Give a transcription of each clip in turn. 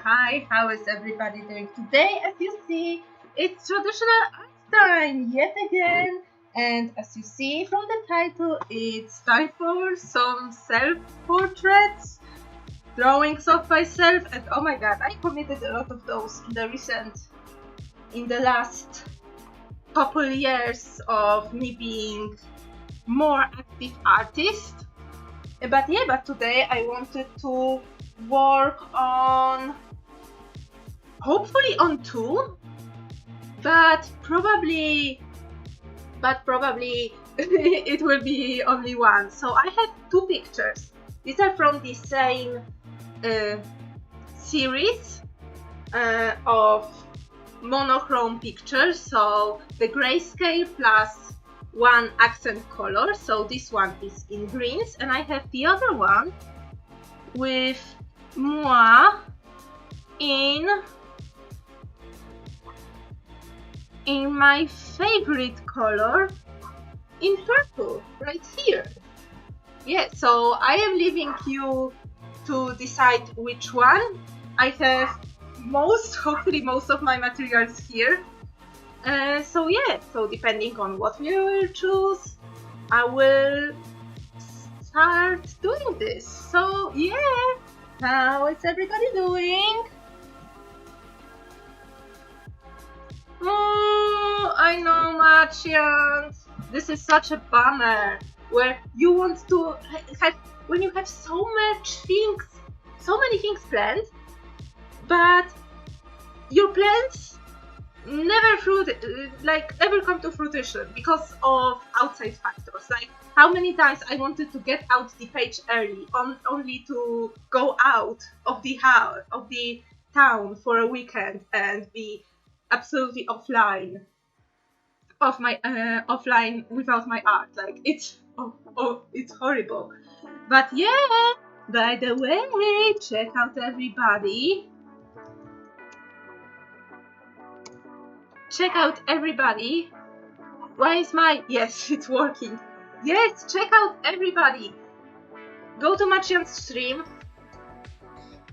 Hi, how is everybody doing today? As you see, it's traditional art time yet again, and as you see from the title, it's time for some self-portraits, drawings of myself, and oh my god, I committed a lot of those in the last couple years of me being more active artist. But today I wanted to work on, hopefully on two, but probably it will be only one. So I have two pictures. These are from the same series of monochrome pictures, so the grayscale plus one accent color. So this one is in greens, and I have the other one with moi in my favorite color, in purple, right here. Yeah, so I am leaving you to decide which one. I have hopefully most of my materials here. So depending on what we will choose, I will start doing this. So yeah, how is everybody doing? Oh, I know, Martians. This is such a bummer. Where you want to have, when you have so many things planned, but your plans never come to fruition because of outside factors. Like how many times I wanted to get out the page early, only to go out of the town for a weekend and be absolutely offline without my art. Like it's horrible. But yeah, by the way, check out everybody. Why is yes, it's working. Yes, check out everybody. Go to Macian's stream.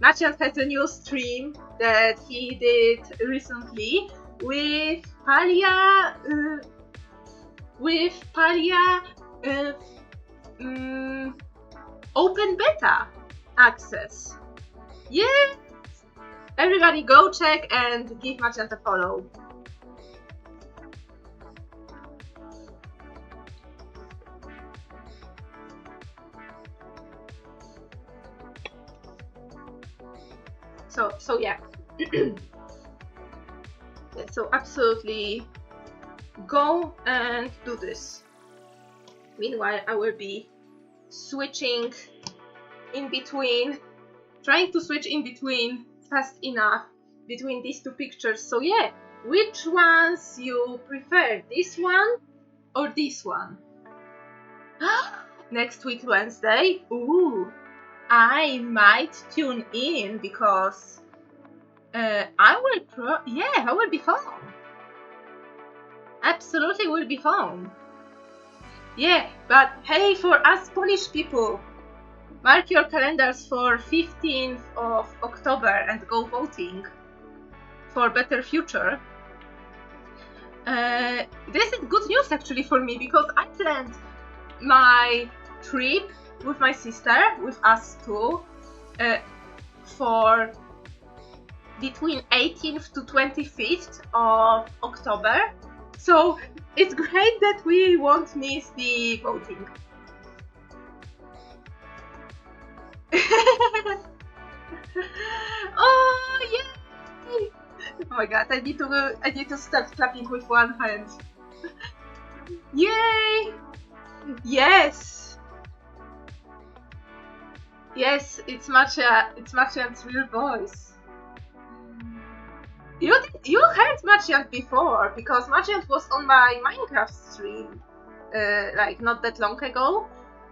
Macian has a new stream that he did recently with Palia open beta access. Yeah, everybody go check and give Macian a follow. So yeah. So absolutely go and do this. Meanwhile, I will be switching in between, trying to switch in between fast enough between these two pictures. So yeah, which ones you prefer, this one or this one? Next week Wednesday, ooh, I might tune in because I will be home. Absolutely will be home. Yeah, but hey, for us Polish people, mark your calendars for 15th of October and go voting for better future. This is good news actually for me because I planned my trip with my sister, with us two, for between 18th to 25th of October. So it's great that we won't miss the voting. Oh yay! Oh my god, I need to start clapping with one hand. Yay! Yes! Yes, it's Macian's real voice. You heard Macian before because Macian was on my Minecraft stream like not that long ago,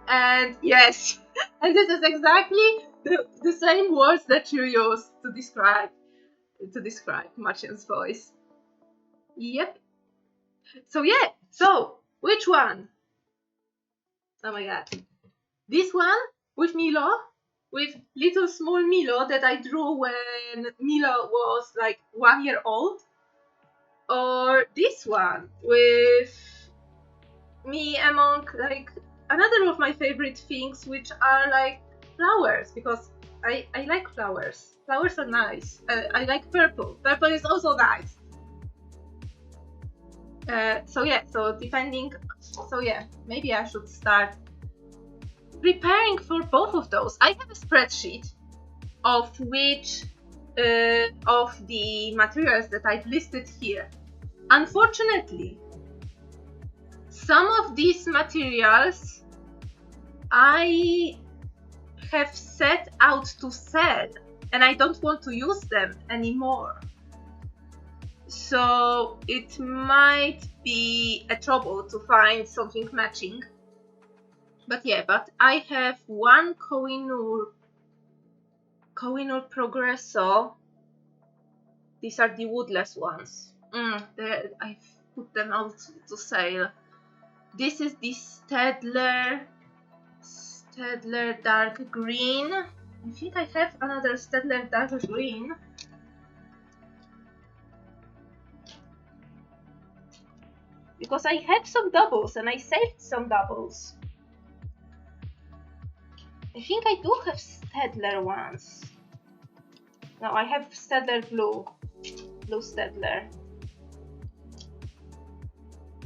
and yes, and this is exactly the same words that you used to describe Macian's voice. Yep. So yeah, so which one? Oh my god, this one with Milo with little small Milo that I drew when Milo was like 1 year old, or this one with me among like another of my favorite things, which are like flowers, because I like flowers. Flowers are nice. I like purple. Purple is also nice. So yeah, maybe I should start preparing for both of those. I have a spreadsheet of which of the materials that I've listed here. Unfortunately, some of these materials I have set out to sell and I don't want to use them anymore. So it might be a trouble to find something matching. But yeah, I have one Kohinoor Progresso. These are the woodless ones. I put them out to sale. This is the Stedler Dark Green. I think I have another Stedler Dark Green. Because I have some doubles and I saved some doubles. I think I do have Stedler ones. No, I have Stedler Blue Stedler.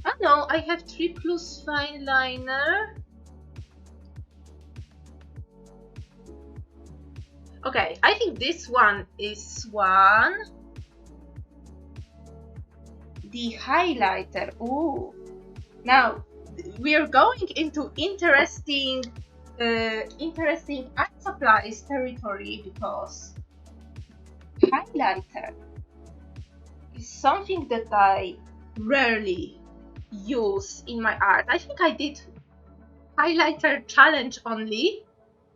Oh no, I have 3+ fine liner. Okay, I think this one is one. The highlighter. Ooh. Now we are going into interesting art supplies territory, because highlighter is something that I rarely use in my art. I think I did highlighter challenge only.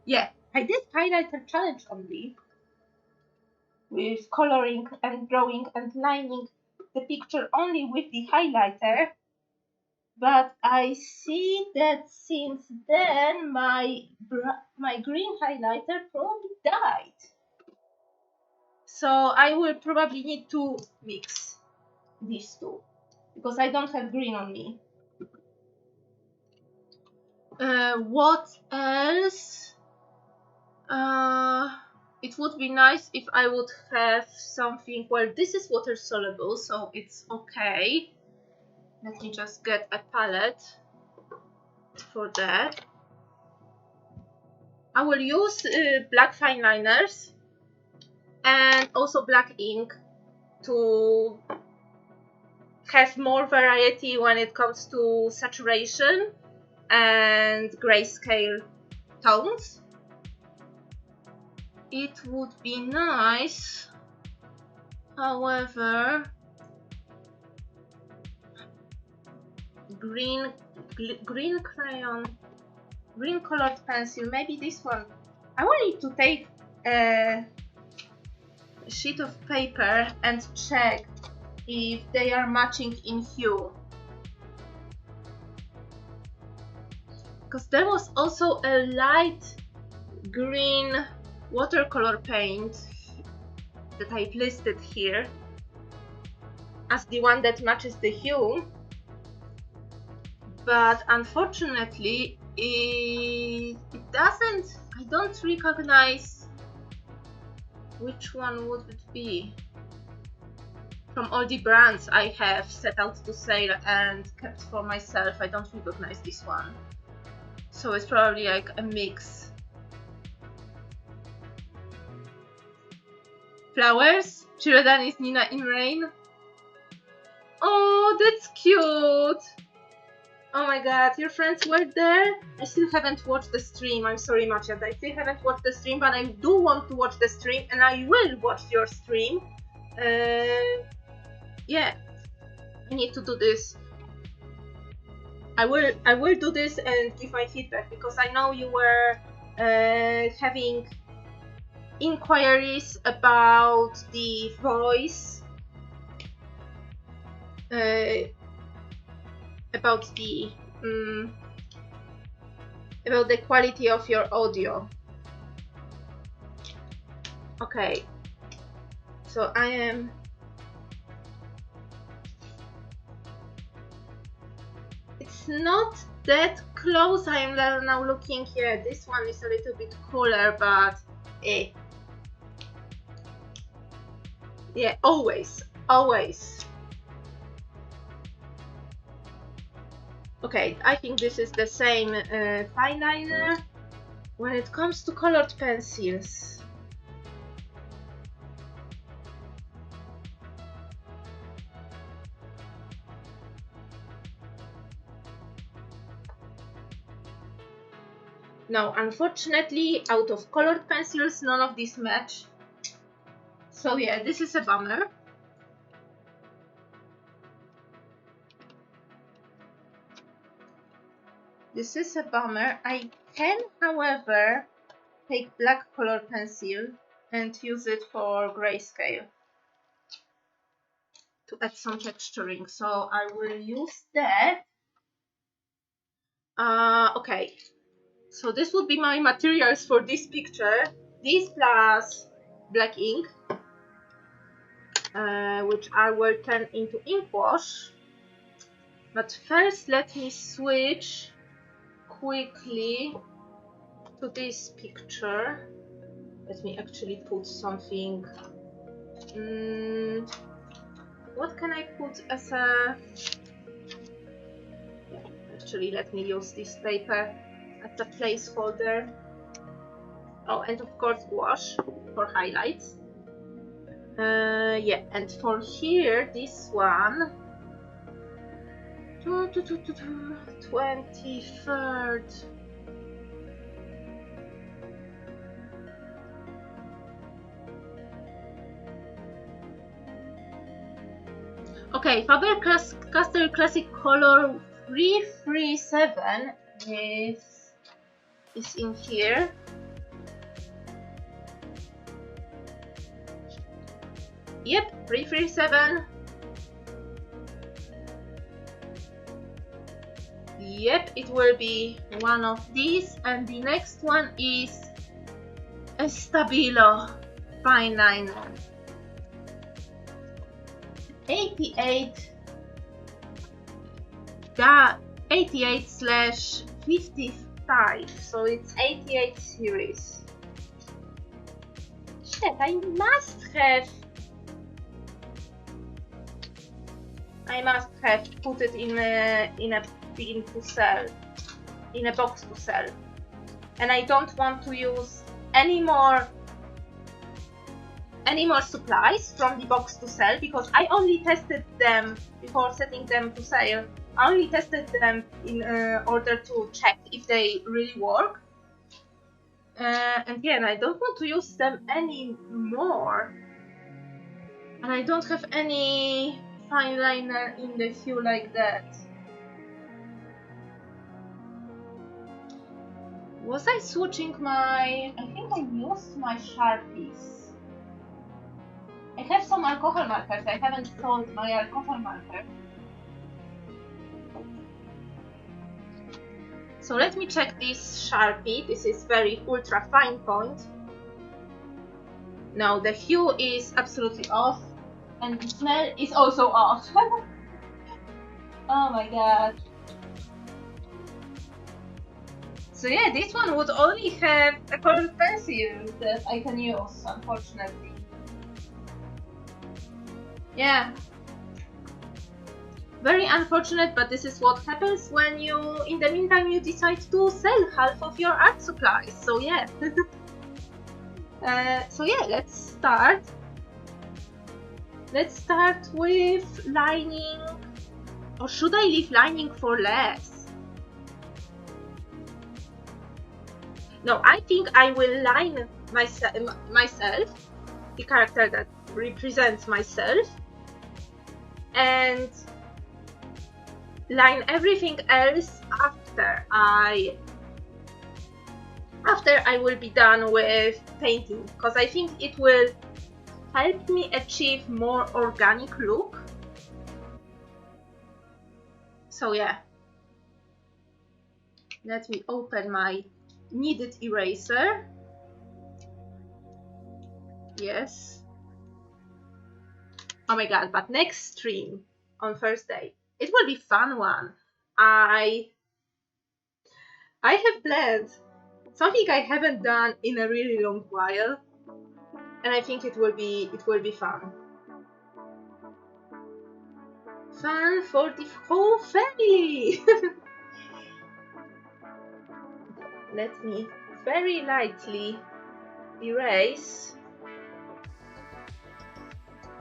Yeah, I did highlighter challenge only with coloring and drawing and lining the picture only with the highlighter. But I see that since then my green highlighter probably died. So I will probably need to mix these two, because I don't have green on me. What else? It would be nice if I would have something. Well, this is water soluble, so it's okay. Let me just get a palette for that. I will use black fine liners and also black ink to have more variety when it comes to saturation and grayscale tones. It would be nice, however, green crayon, green colored pencil, maybe this one. I will need to take a sheet of paper and check if they are matching in hue, because there was also a light green watercolor paint that I've listed here as the one that matches the hue, but unfortunately it doesn't. I don't recognize which one would it be from all the brands I have set out to sale and kept for myself. I don't recognize this one, so it's probably like a mix. Flowers. Sheridan is Nina in Rain. Oh, that's cute. Oh my god, your friends were there? I still haven't watched the stream. I'm sorry, Maciej. I still haven't watched the stream, but I do want to watch the stream, and I will watch your stream. Yeah, I need to do this. I will do this and give my feedback, because I know you were having inquiries about the voice, about the quality of your audio. Okay, so I am it's not that close. I am now looking here. This one is a little bit cooler, but yeah, always. Okay, I think this is the same fine liner. When it comes to colored pencils, no, unfortunately, out of colored pencils, none of these match. So yeah, this is a bummer. This is a bummer. I can, however, take black color pencil and use it for grayscale to add some texturing. So I will use that. Okay. So this would be my materials for this picture. This plus black ink, which I will turn into ink wash. But first let me switch quickly to this picture. Let me actually put something. What can I put as a... Actually, let me use this paper as a placeholder. Oh, and of course gouache for highlights. Yeah, and for here, this one, 23rd. Okay, Faber-Castell Classic Color 337 is in here. Yep, 337. Yep, it will be one of these, and the next one is a Stabilo fine liner. 88/55, so it's 88 series. Shit, I must have put it in a bin to sell, in a box to sell, and I don't want to use any more supplies from the box to sell, because I only tested them before setting them to sale. I only tested them in order to check if they really work. And yeah, and I don't want to use them anymore. And I don't have any fine liner in the hue like that. Was I switching my... I think I used my Sharpies. I have some alcohol markers. I haven't sold my alcohol marker. So let me check this Sharpie. This is very ultra fine point. No, the hue is absolutely off, and the smell is also off. Oh my god. So yeah, this one would only have a colored pencil that I can use, unfortunately. Yeah. Very unfortunate, but this is what happens when you, in the meantime, you decide to sell half of your art supplies. So yeah. So yeah, let's start. Let's start with lining. Or should I leave lining for last? No, I think I will line myself, the character that represents myself, and line everything else after I will be done with painting, because I think it will help me achieve more organic look. So yeah, let me open my kneaded eraser. Yes. Oh my god, but next stream on Thursday, it will be fun one. I have planned something I haven't done in a really long while, and I think it will be fun. Fun for the whole family. Let me very lightly erase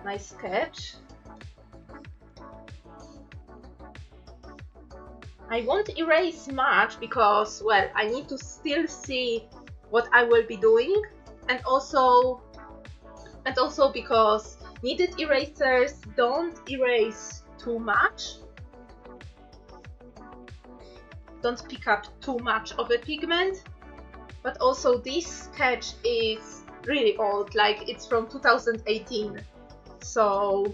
my sketch. I won't erase much because, well, I need to still see what I will be doing, and also because kneaded erasers don't erase too much, don't pick up too much of a pigment, but also this sketch is really old, like it's from 2018, so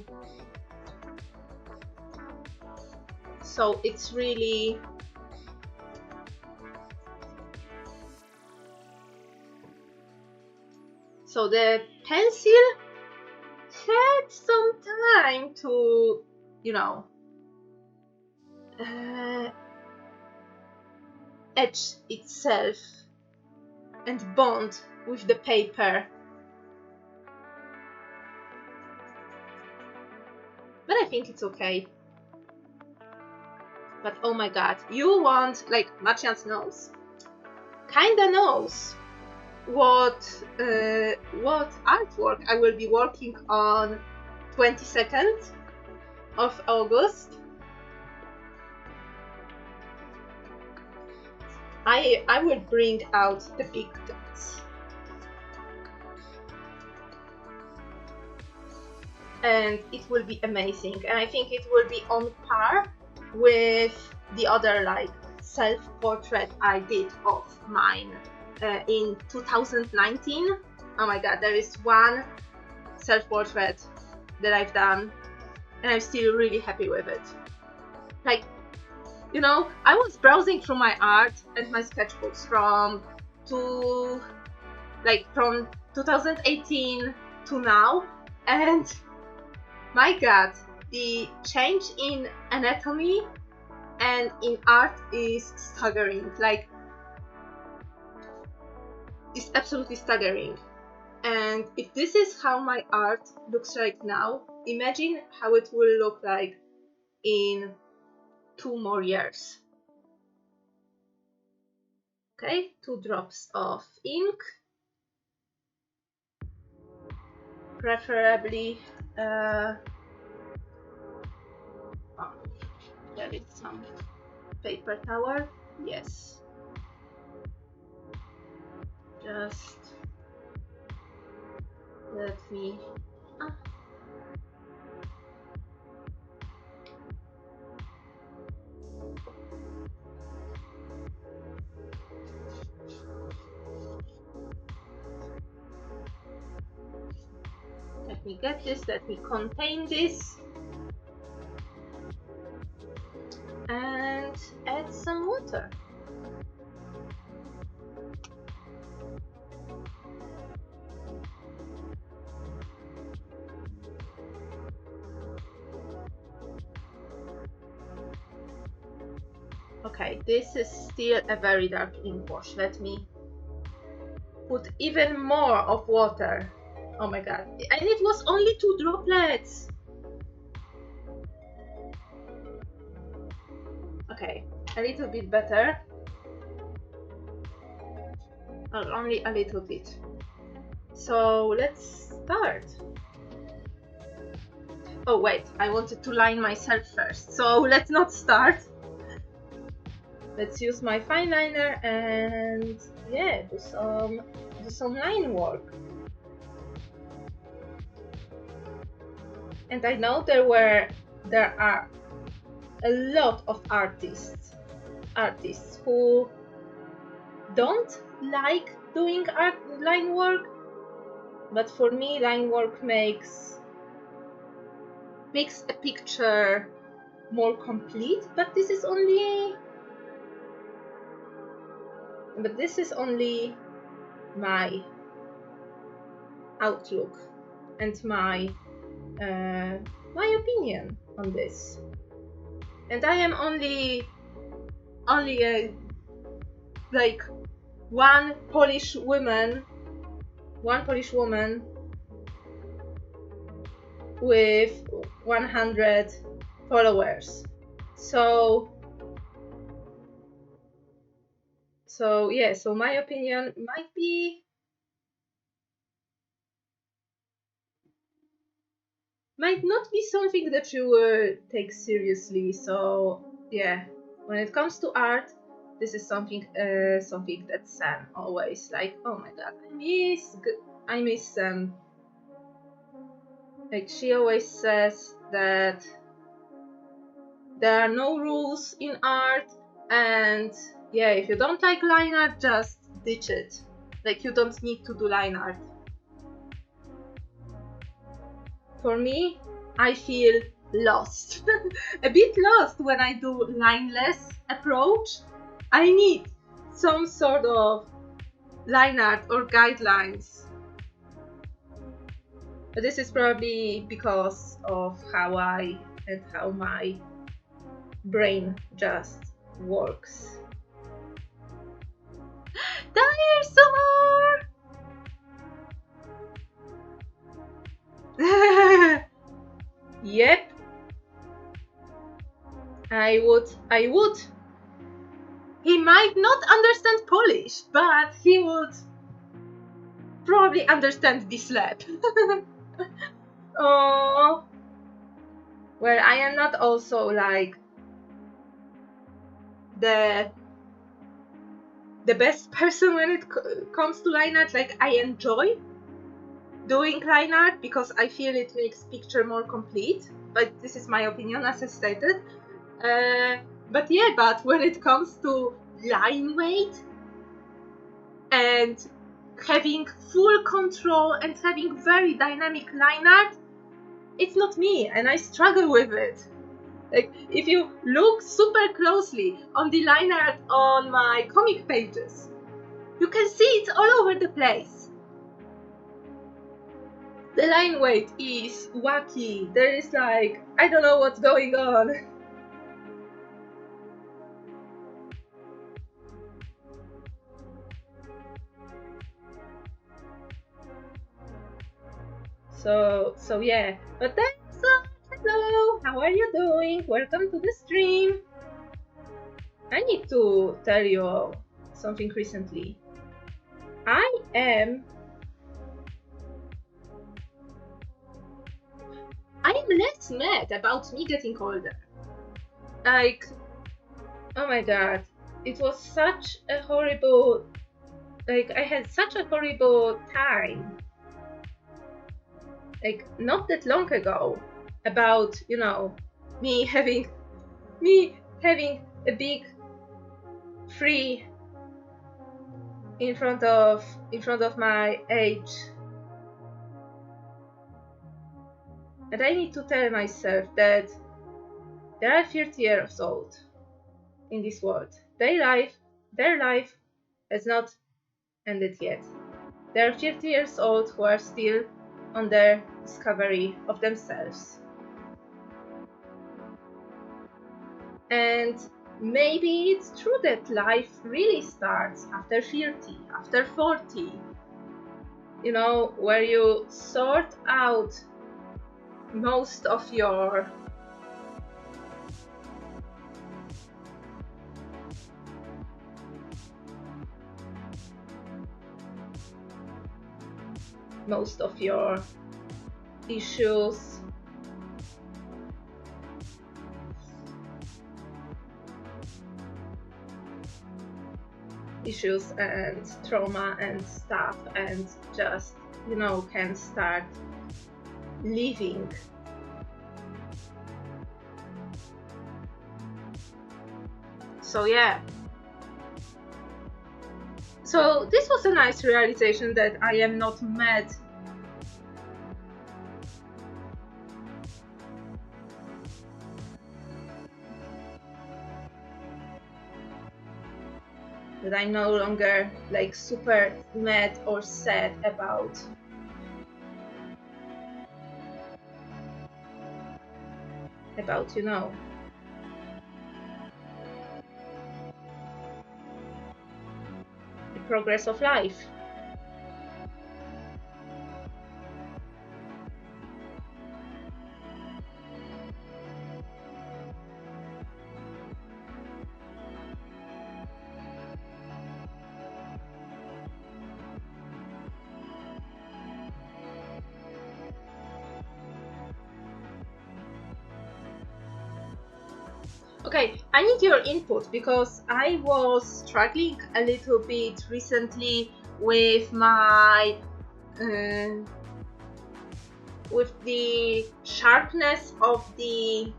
it's really so the pencil had some time to, you know, etch itself and bond with the paper. But I think it's okay. But oh my god, you want, like, Macians kinda knows what artwork I will be working on 22nd of August. I will bring out the big guns. And it will be amazing, and I think it will be on par with the other, like, self-portrait I did of mine in 2019. Oh my god, there is one self-portrait that I've done and I'm still really happy with it. Like, you know, I was browsing through my art and my sketchbooks from 2018 to now, and my god, the change in anatomy and in art is staggering. Like, it's absolutely staggering. And if this is how my art looks like now, imagine how it will look like in 2 more years. Okay, 2 drops of ink, preferably there is some paper towel. Yes, just let me get this, let me contain this, and add some water. Okay, this is still a very dark ink wash. Let me put even more of water. Oh my god, and it was only 2 droplets. Okay, a little bit better. Well, only a little bit. So let's start. Oh wait, I wanted to line myself first, so let's not start. Let's use my fine liner and yeah, do some line work. And I know there are a lot of artists who don't like doing line work, but for me line work makes a picture more complete. But this is only my outlook and my opinion on this. And I am only a like one Polish woman with 100 followers. So yeah, so my opinion might not be something that you take seriously. So yeah, when it comes to art, this is something that Sam always like, oh my god, I miss Sam. Like, she always says that there are no rules in art, and yeah, if you don't like line art, just ditch it. Like, you don't need to do line art. For me, I feel lost. A bit lost when I do lineless approach. I need some sort of line art or guidelines. But this is probably because of how my brain just works. Dire some more! Yep. I would. He might not understand Polish, but he would probably understand this lab. Oh. Well, I am not also like the best person when it comes to line art. Like, I enjoy doing line art because I feel it makes picture more complete. But this is my opinion, as I stated. But when it comes to line weight and having full control and having very dynamic line art, it's not me, and I struggle with it. Like, if you look super closely on the line art on my comic pages, you can see it all over the place. The line weight is wacky. There is like, I don't know what's going on. So yeah, but thanks. Hello, how are you doing? Welcome to the stream. I need to tell you all something recently. I am less mad about me getting older. Like, oh my god, it was such a horrible, like, I had such a horrible time, like, not that long ago, about, you know, me having a big tree in front of my age. And I need to tell myself that there are 30 years old in this world. Their life has not ended yet. There are 30 years old who are still on their discovery of themselves. And maybe it's true that life really starts after 30, after 40. You know, where you sort out most of your issues, and trauma and stuff, and just, you know, can start living. So yeah. So this was a nice realization that I am not mad. That I'm no longer like super mad or sad about about, you know, the progress of life. Okay, I need your input because I was struggling a little bit recently with my with the sharpness of the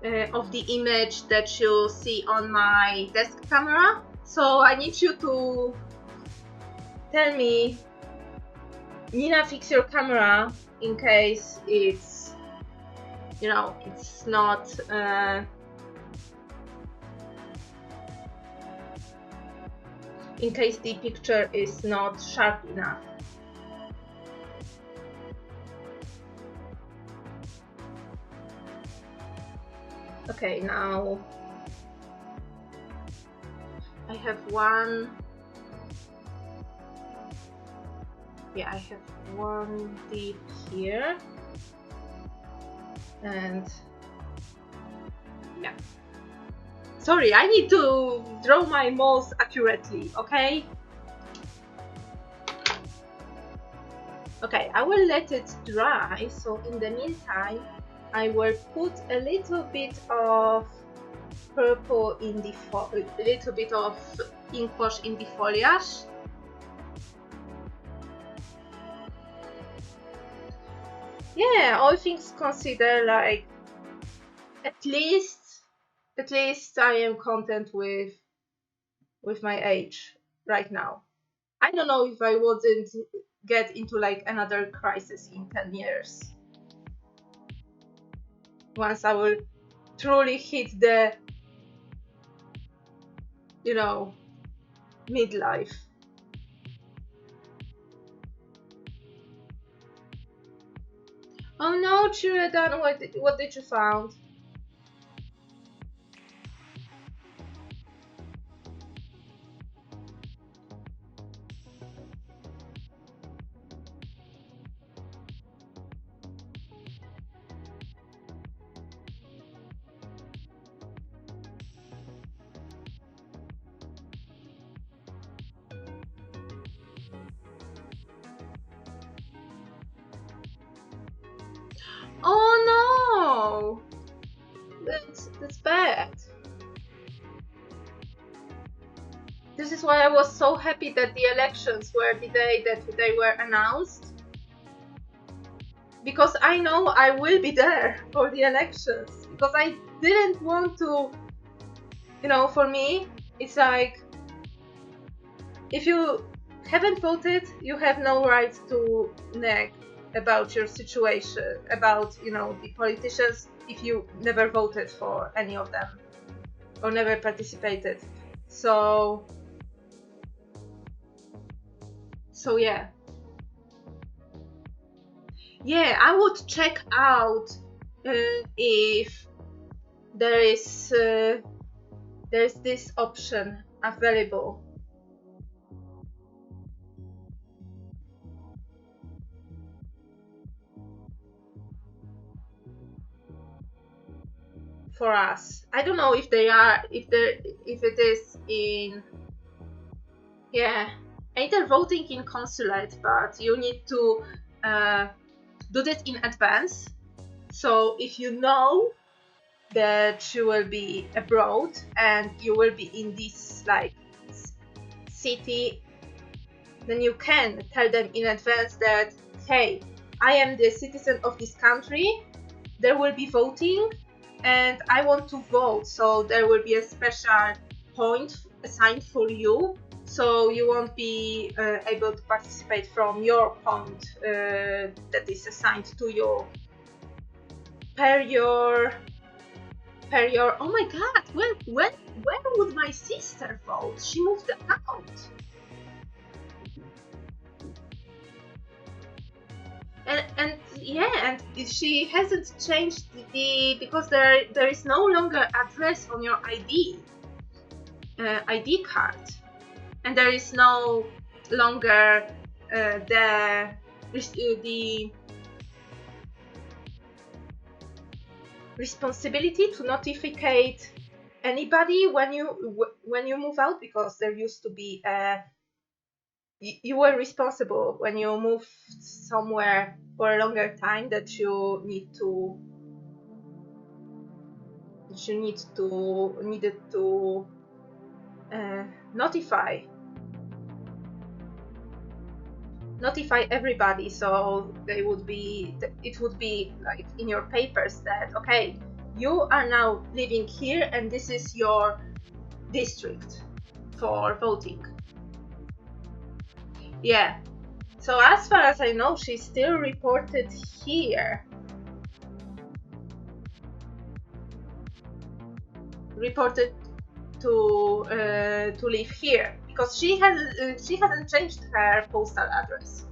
image that you see on my desk camera. So I need you to tell me, Nina, fix your camera in case it's, you know, it's not in case the picture is not sharp enough. Okay, now I have one. Yeah, I have one dip here, and yeah. Sorry, I need to draw my mouse accurately, okay? Okay, I will let it dry, so in the meantime, I will put a little bit of purple in the a little bit of ink wash in the foliage. Yeah, all things considered, like at least I am content with my age right now. I don't know if I wouldn't get into like another crisis in 10 years. Once I will truly hit the, you know, midlife. Oh no, Chiradan, what did you found? Oh no! That's bad. This is why I was so happy that the elections were the day that they were announced. Because I know I will be there for the elections. Because I didn't want to, you know, for me, it's like, if you haven't voted, you have no right to nag about your situation, about, you know, the politicians, if you never voted for any of them or never participated. So yeah. Yeah, I would check out if there is there's this option available. For us, I don't know if they are, if it is in, yeah, either voting in consulate, but you need to do this in advance. So if you know that you will be abroad and you will be in this like city, then you can tell them in advance that, hey, I am the citizen of this country, there will be voting and I want to vote, so there will be a special point assigned for you, so you won't be able to participate from your point that is assigned to you per your oh my god, when would my sister vote? She moved out. and yeah, and she hasn't changed because there is no longer address on your ID card, and there is no longer the responsibility to notify anybody when you move out, because there used to be you were responsible when you moved somewhere for a longer time that you needed to notify everybody, so it would be like in your papers that, okay, you are now living here and this is your district for voting. Yeah, so as far as I know, she's still reported here. Reported to live here, because she hasn't changed her postal address.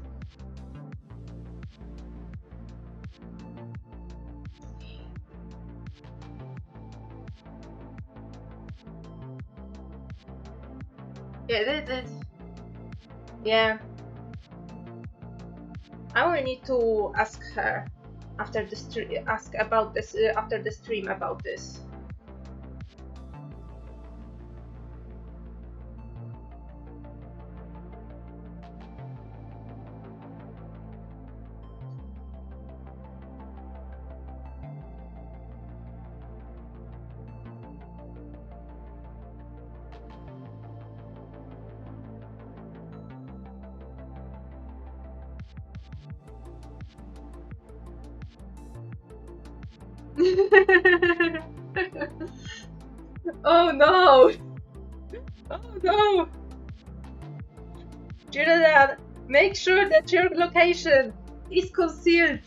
Yeah, yeah. I will need to ask her after the stream. Ask about this after the stream about this. Oh no! Oh no! Jaded, make sure that your location is concealed.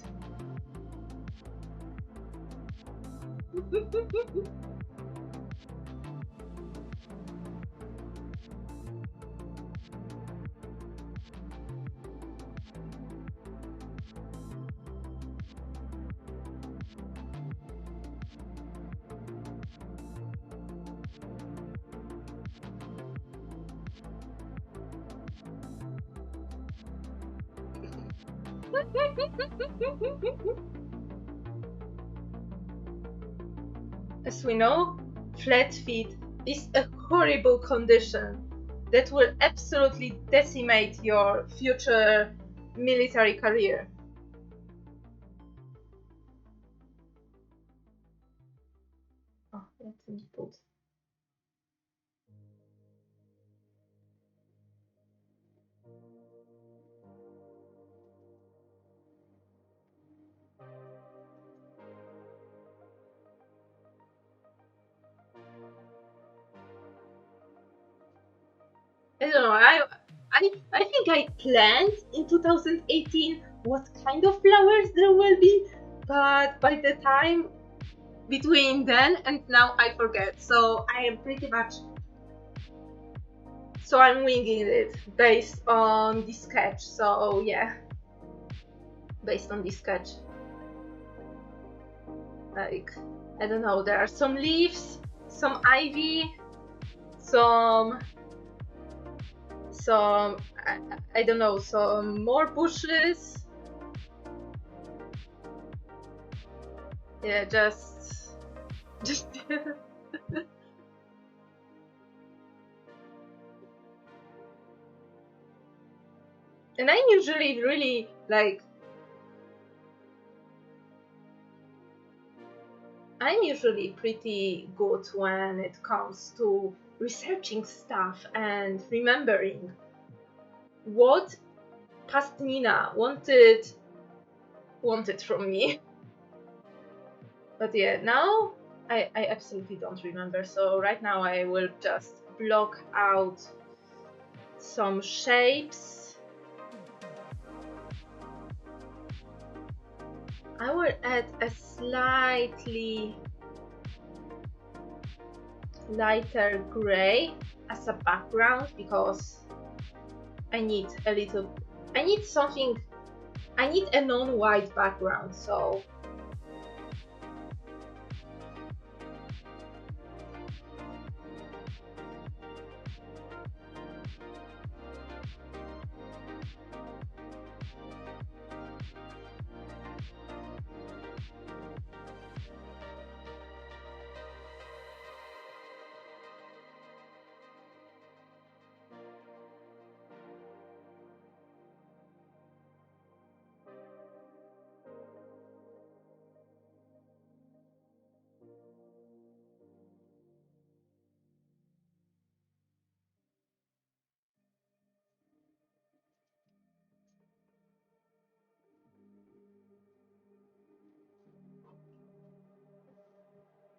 As we know, flat feet is a horrible condition that will absolutely decimate your future military career. Oh, let me put. I don't know. I think I planned in 2018 what kind of flowers there will be, but by the time between then and now I forget. So I am pretty much. So I'm winging it based on the sketch. So yeah, based on the sketch. Like, I don't know. There are some leaves, some ivy, some I don't know, some more bushes. Yeah, just and I'm usually really like I'm usually pretty good when it comes to researching stuff and remembering what past Nina wanted from me. But yeah, now I absolutely don't remember. So right now I will just block out some shapes. I will add a slightly lighter gray as a background because I need something I need a non-white background, so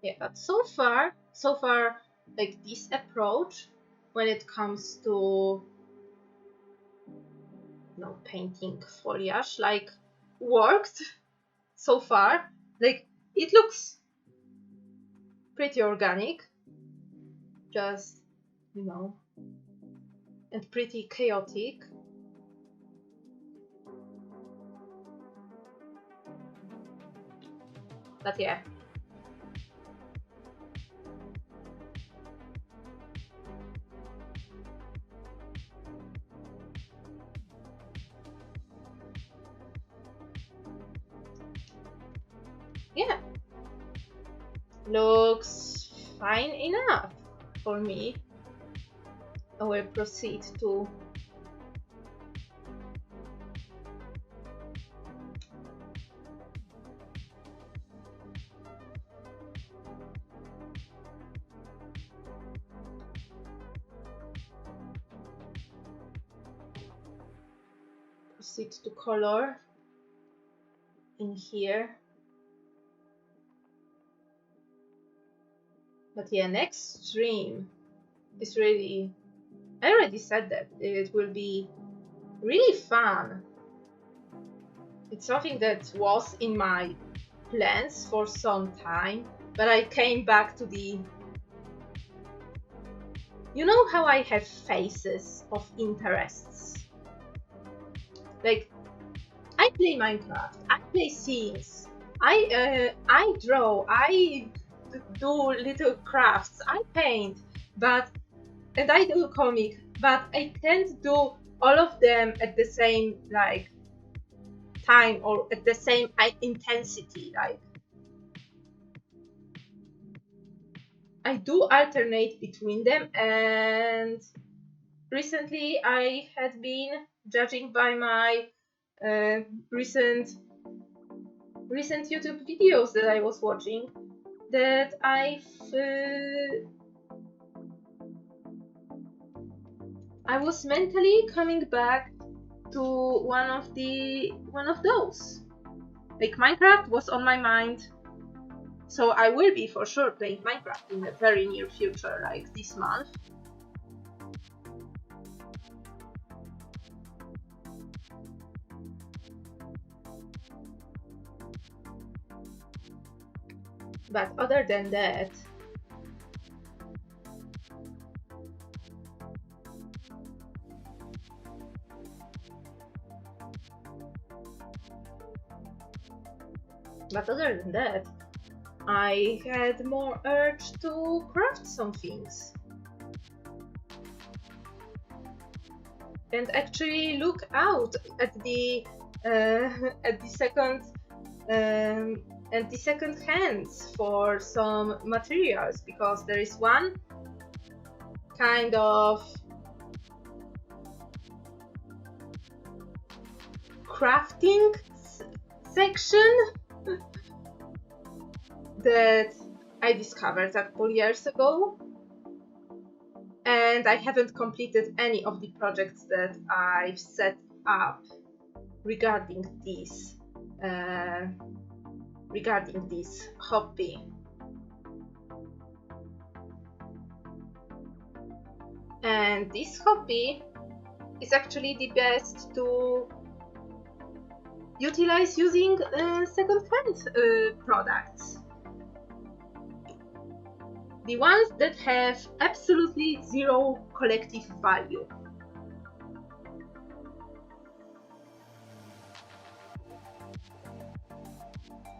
yeah, but so far, like this approach when it comes to painting foliage, like, worked so far. Like, it looks pretty organic, just, and pretty chaotic. But yeah. Yeah. Looks fine enough for me. I will proceed to color in here. But yeah, next stream is really, I already said that it will be really fun. It's something that was in my plans for some time, but I came back to the, you know how I have phases of interests? Like, I play Minecraft, I play Sims, I draw, I do little crafts, I paint, and I do comic, but I can't do all of them at the same time or at the same intensity. Like, I do alternate between them, and recently I had been, judging by my recent YouTube videos that I was watching, that I was mentally coming back to one of those. Like, Minecraft was on my mind, so I will be for sure playing Minecraft in the very near future, like this month. But other than that, I had more urge to craft some things and actually look out at the second hands for some materials, because there is one kind of crafting section that I discovered a couple years ago, and I haven't completed any of the projects that I've set up regarding this hobby. And this hobby is actually the best to utilize using second-hand products. The ones that have absolutely zero collective value.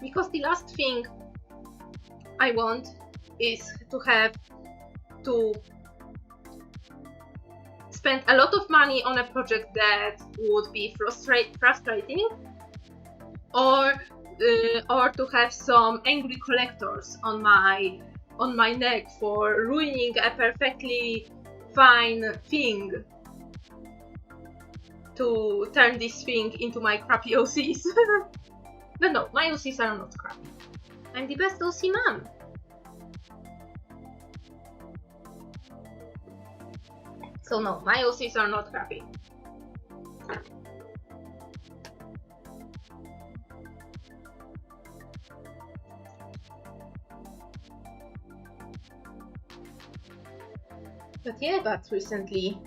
because the last thing I want is to have to spend a lot of money on a project that would be frustrating, or to have some angry collectors on my neck for ruining a perfectly fine thing to turn this thing into my crappy OCs. But no, my OCs are not crappy. I'm the best OC mom. So no, my OCs are not crappy. But yeah, but recently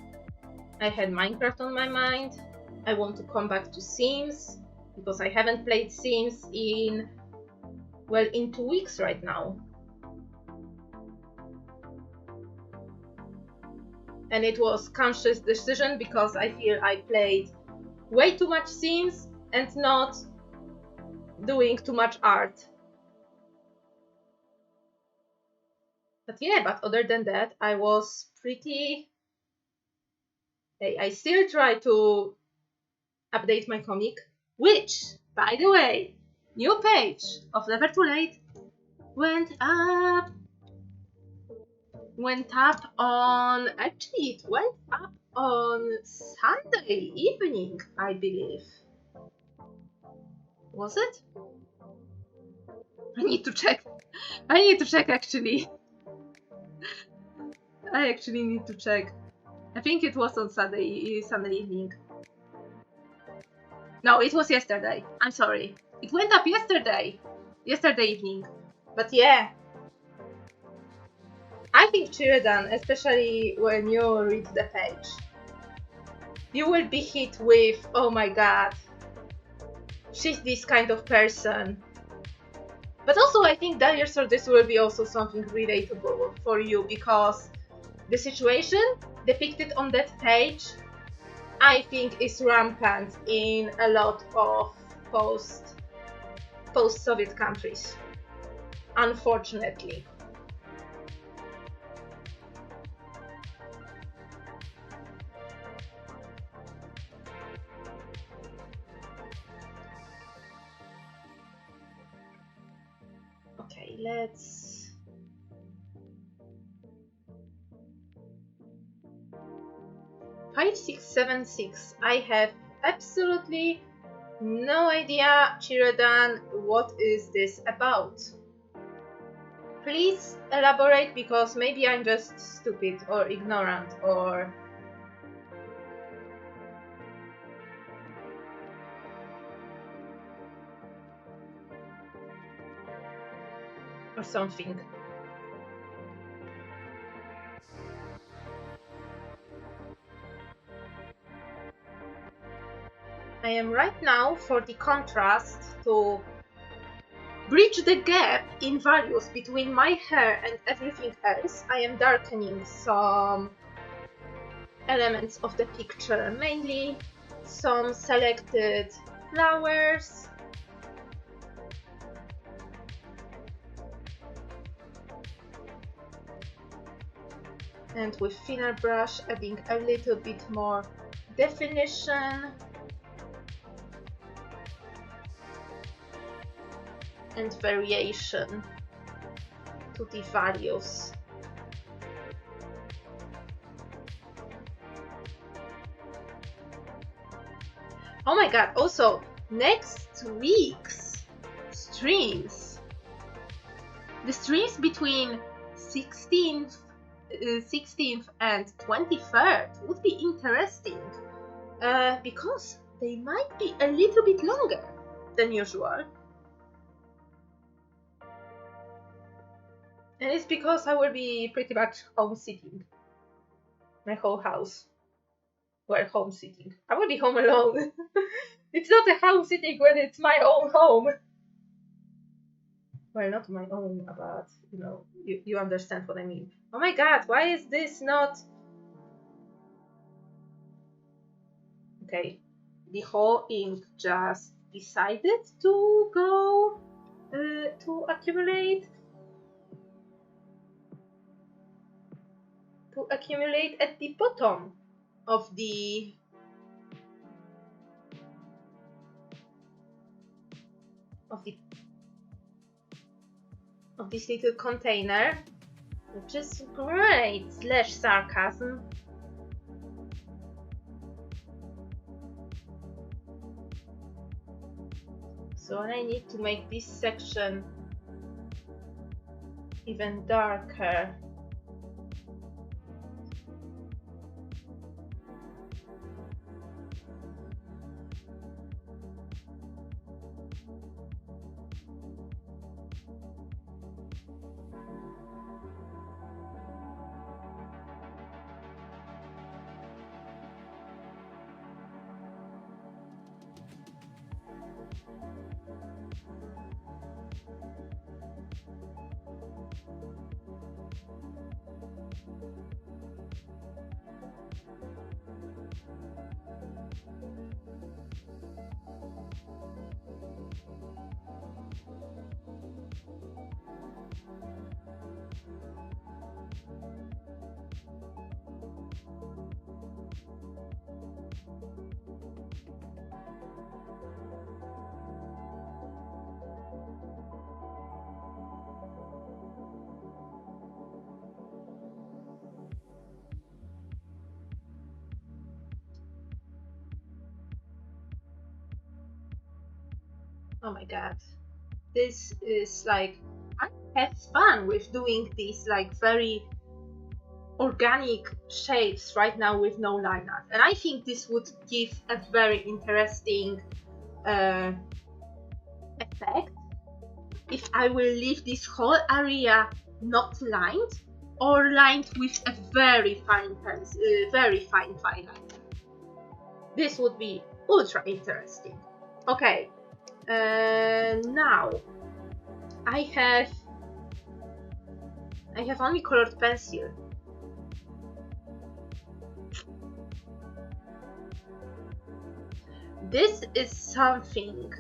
I had Minecraft on my mind. I want to come back to Sims, because I haven't played Sims in 2 weeks right now. And it was a conscious decision because I feel I played way too much Sims and not doing too much art. But yeah, but other than that, I was pretty... I still try to update my comic, which, by the way, new page of Never Too Late went up on... Actually, it went up on Sunday evening, I believe. Was it? I need to check. Actually. I actually need to check. I think it was on Sunday evening. No, it was yesterday. I'm sorry. It went up yesterday evening. But yeah, I think Chiridan, especially when you read the page, you will be hit with, oh my god, she's this kind of person. But also I think that this will be also something relatable for you, because the situation depicted on that page, I think, is rampant in a lot of post-Soviet countries, unfortunately. Okay, let's... $5676. I have absolutely no idea, Chiridan, what is this about? Please elaborate, because maybe I'm just stupid or ignorant or... something. I am right now, for the contrast, to bridge the gap in values between my hair and everything else, I am darkening some elements of the picture, mainly some selected flowers, and with thinner brush adding a little bit more definition and variation to the values. Oh my god, also next week's streams, the streams between 16th and 23rd would be interesting, because they might be a little bit longer than usual. And it's because I will be pretty much home sitting. My whole house. Well, home sitting. I will be home alone. It's not a home sitting when it's my own home. Well, not my own, but you understand what I mean. Oh my god, why is this not... Okay, the whole ink just decided to go accumulate at the bottom of the this little container, which is great. / sarcasm. So I need to make this section even darker. Oh my god, this is like, I have fun with doing these like very organic shapes right now with no line art, and I think this would give a very interesting effect if I will leave this whole area not lined or lined with a very fine pencil, very fine highlight. This would be ultra interesting. Okay. Now I have only colored pencil. This is something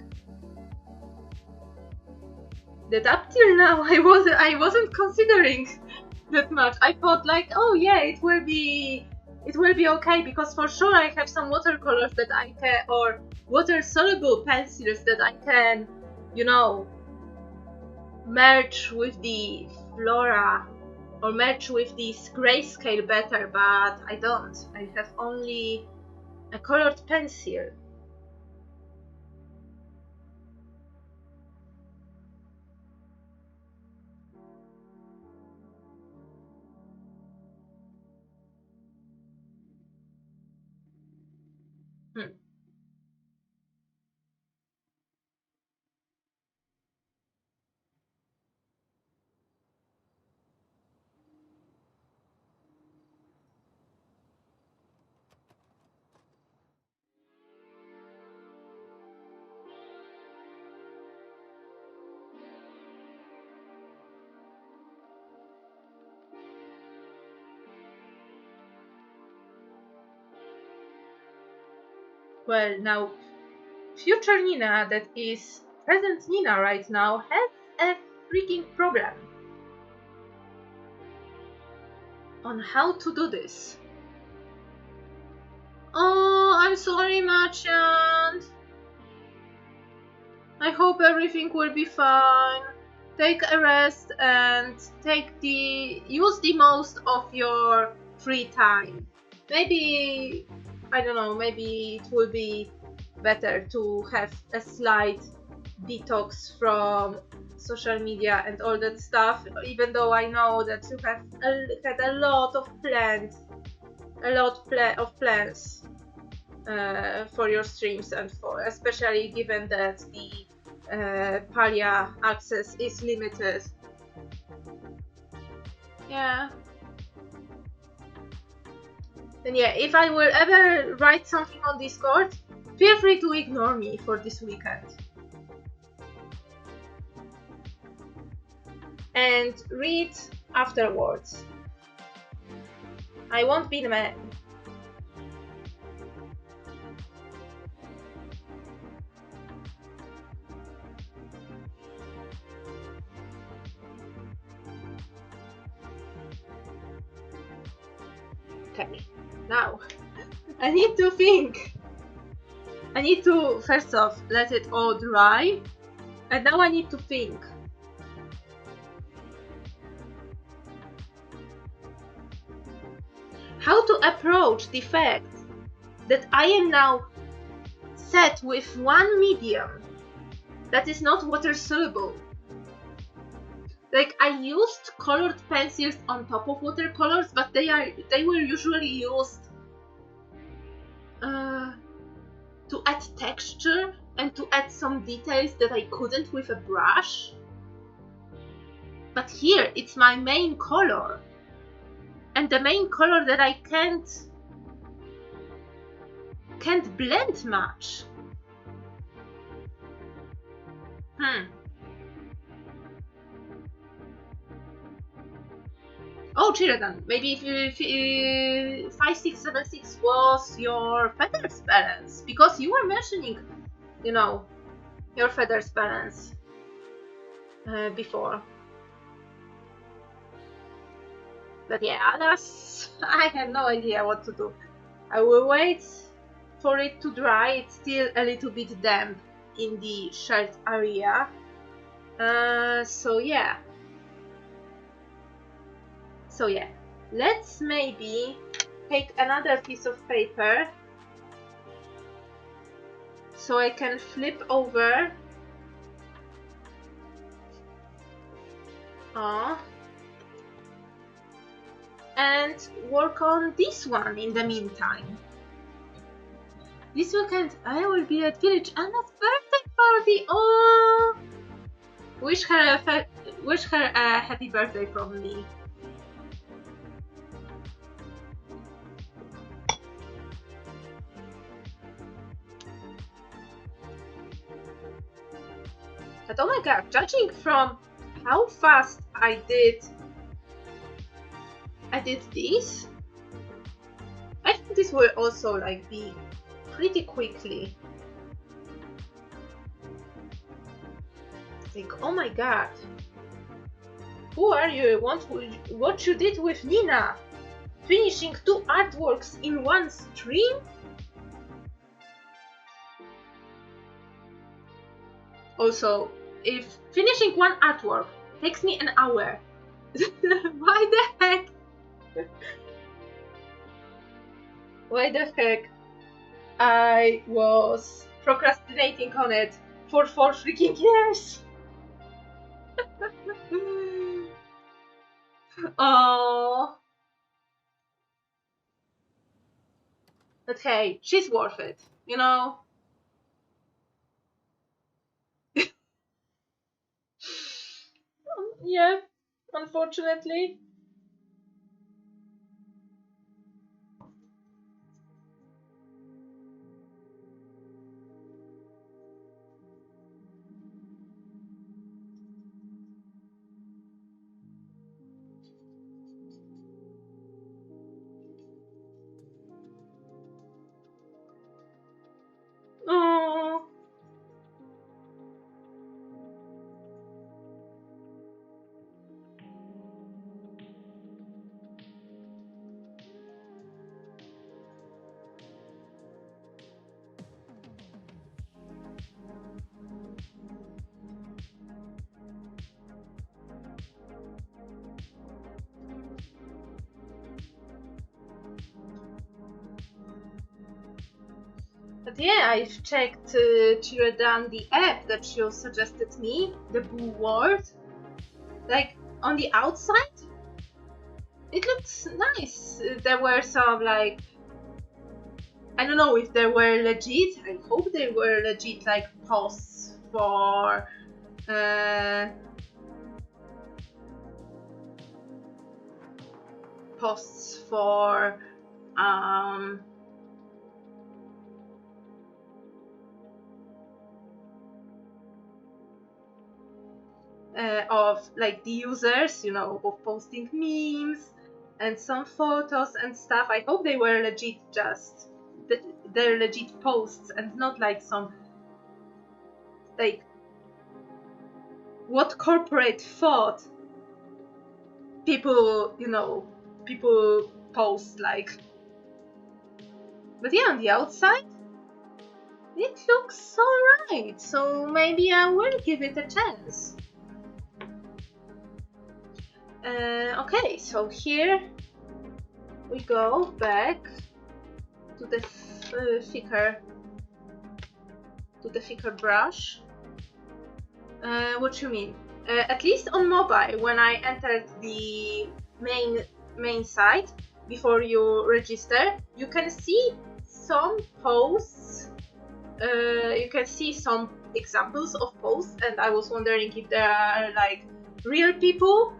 that up till now I wasn't considering that much. I thought like, oh yeah, it will be okay, because for sure I have some watercolors that I can, or water soluble pencils that I can, you know, merge with the flora or merge with this grayscale better, but I don't. I have only a colored pencil. Well, now, future Nina, that is present Nina right now, has a freaking problem on how to do this. Oh, I'm sorry, merchant. I hope everything will be fine. Take a rest and use the most of your free time. Maybe, I don't know, maybe it will be better to have a slight detox from social media and all that stuff, even though I know that you have had a lot of plans for your streams, and for especially given that the Palia access is limited. Yeah. And yeah, if I will ever write something on Discord, feel free to ignore me for this weekend. And read afterwards. I won't be the man. Okay, now I need to think. I need to first off let it all dry, and now I need to think. How to approach the fact that I am now set with one medium that is not water soluble. Like, I used colored pencils on top of watercolors, but they were usually used to add texture and to add some details that I couldn't with a brush. But here it's my main color, and the main color that I can't blend much. Oh, Chiradan, maybe if 5676 was your feathers balance, because you were mentioning, you know, your feathers balance before. But yeah, I have no idea what to do. I will wait for it to dry. It's still a little bit damp in the shirt area. So yeah, let's maybe take another piece of paper so I can flip over. And work on this one in the meantime. This weekend I will be at Village Anna's birthday party. Oh, wish her a happy birthday from me. But oh my god, judging from how fast I did this, I think this will also like be pretty quickly. Like, oh my god, who are you? What you did with Nina? Finishing 2 artworks in one stream? Also, if finishing 1 artwork takes me an hour, why the heck? Why the heck I was procrastinating on it for 4 freaking years? Oh. But hey, she's worth it, you know? Yeah, unfortunately. Oh. But yeah, I've checked Chiradan, the app that you suggested me, the Blue World. Like, on the outside, it looks nice. There were some, like, I don't know if they were legit. I hope they were legit, like, posts for of like the users, you know, of posting memes and some photos and stuff. I hope they were legit, just they're legit posts and not like some, like, what corporate thought people, you know, people post like. But yeah, on the outside, it looks alright, so maybe I will give it a chance. Okay, so here we go back to the thicker brush. What you mean? At least on mobile, when I entered the main site before you register, you can see some posts. You can see some examples of posts, and I was wondering if there are like real people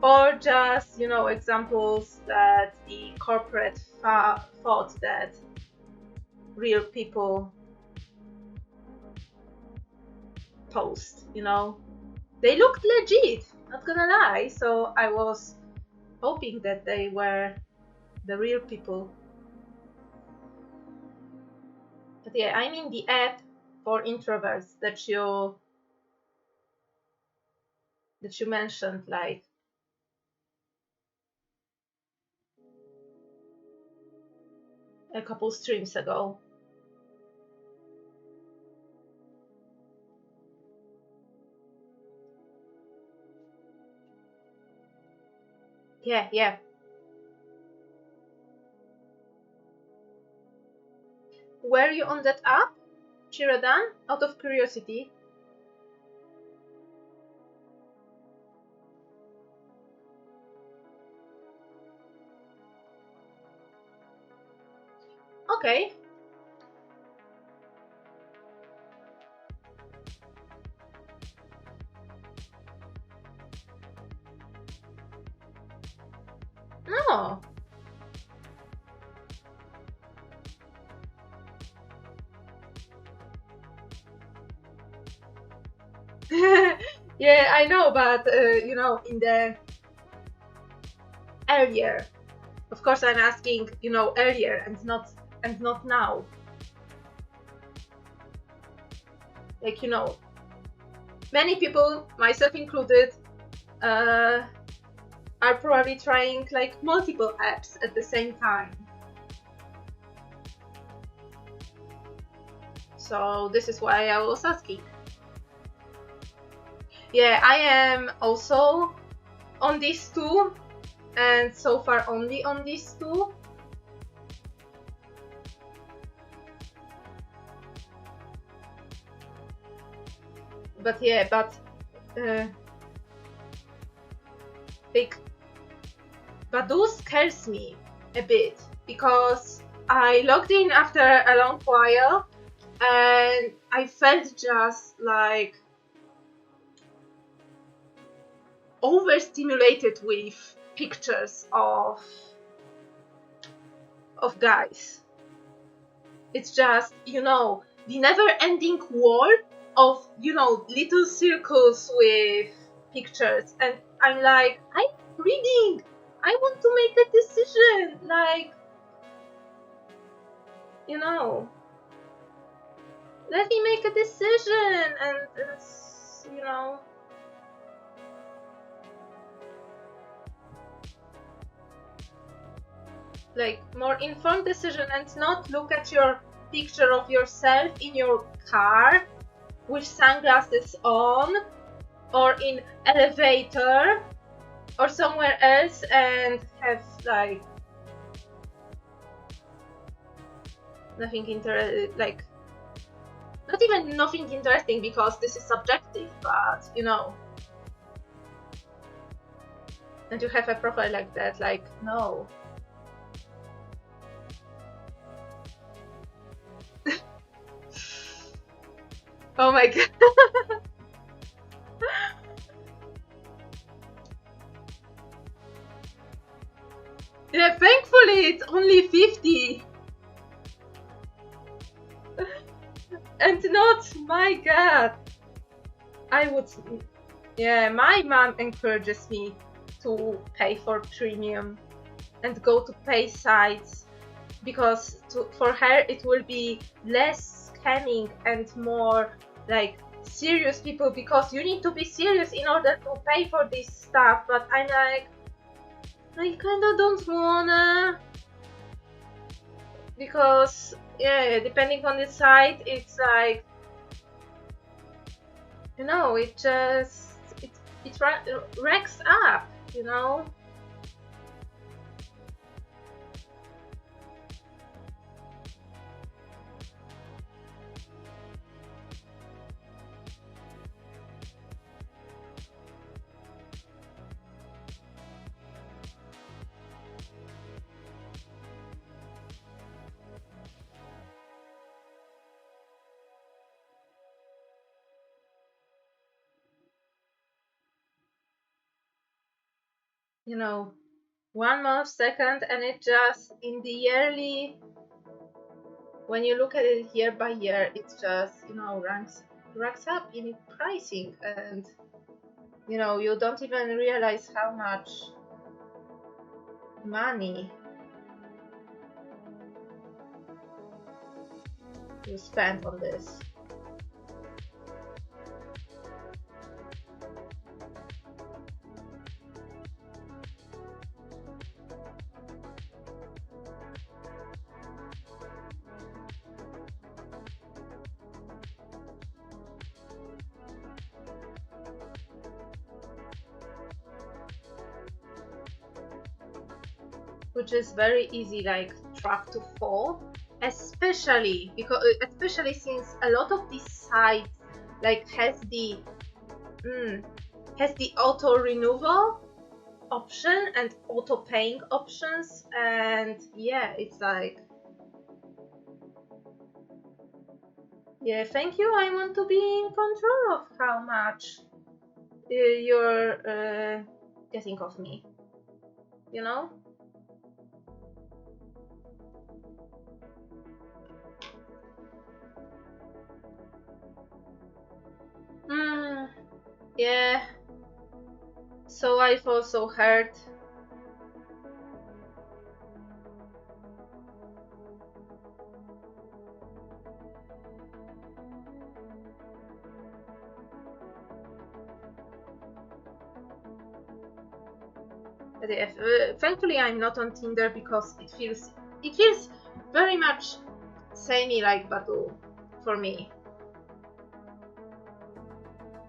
or just, you know, examples that the corporate thought that real people post, you know. They looked legit, not gonna lie, so I was hoping that they were the real people. But yeah, I mean the app for introverts that you mentioned like a couple streams ago. Yeah. Were you on that app, Shiradan? Out of curiosity. Okay. No. Yeah, I know, but you know, in the earlier, of course, I'm asking, you know, earlier and not now. Like, you know, many people, myself included, are probably trying like multiple apps at the same time. So this is why I was asking. Yeah, I am also on these two, and so far only on these two. But yeah, like Badoo scares me a bit because I logged in after a long while and I felt just like overstimulated with pictures of guys. It's just, you know, the never-ending wall of, you know, little circles with pictures, and I'm like, I'm reading, I want to make a decision, like, you know, let me make a decision, and you know, like more informed decision, and not look at your picture of yourself in your car with sunglasses on or in elevator or somewhere else and have like nothing like not even nothing interesting, because this is subjective, but you know, and you have a profile like that, like, no. Oh my god. Yeah, thankfully it's only 50. And not, my god. I would, yeah, my mom encourages me to pay for premium and go to pay sites, because for her it will be less scamming and more like serious people, because you need to be serious in order to pay for this stuff. But I'm like, I kinda don't wanna, because yeah, depending on the site, it's like, you know, it just it racks up, you know. You know, 1 more second, and it just in the yearly, when you look at it year by year, it just, you know, ranks up in pricing, and you know, you don't even realize how much money you spend on this. Which is very easy, like, trap to fall, especially since a lot of these sites like has the auto renewal option and auto paying options, and yeah, it's like, yeah, thank you, I want to be in control of how much you're getting of me, you know. Yeah, so I've also heard. Thankfully, I'm not on Tinder because it feels very much samey like Badoo for me.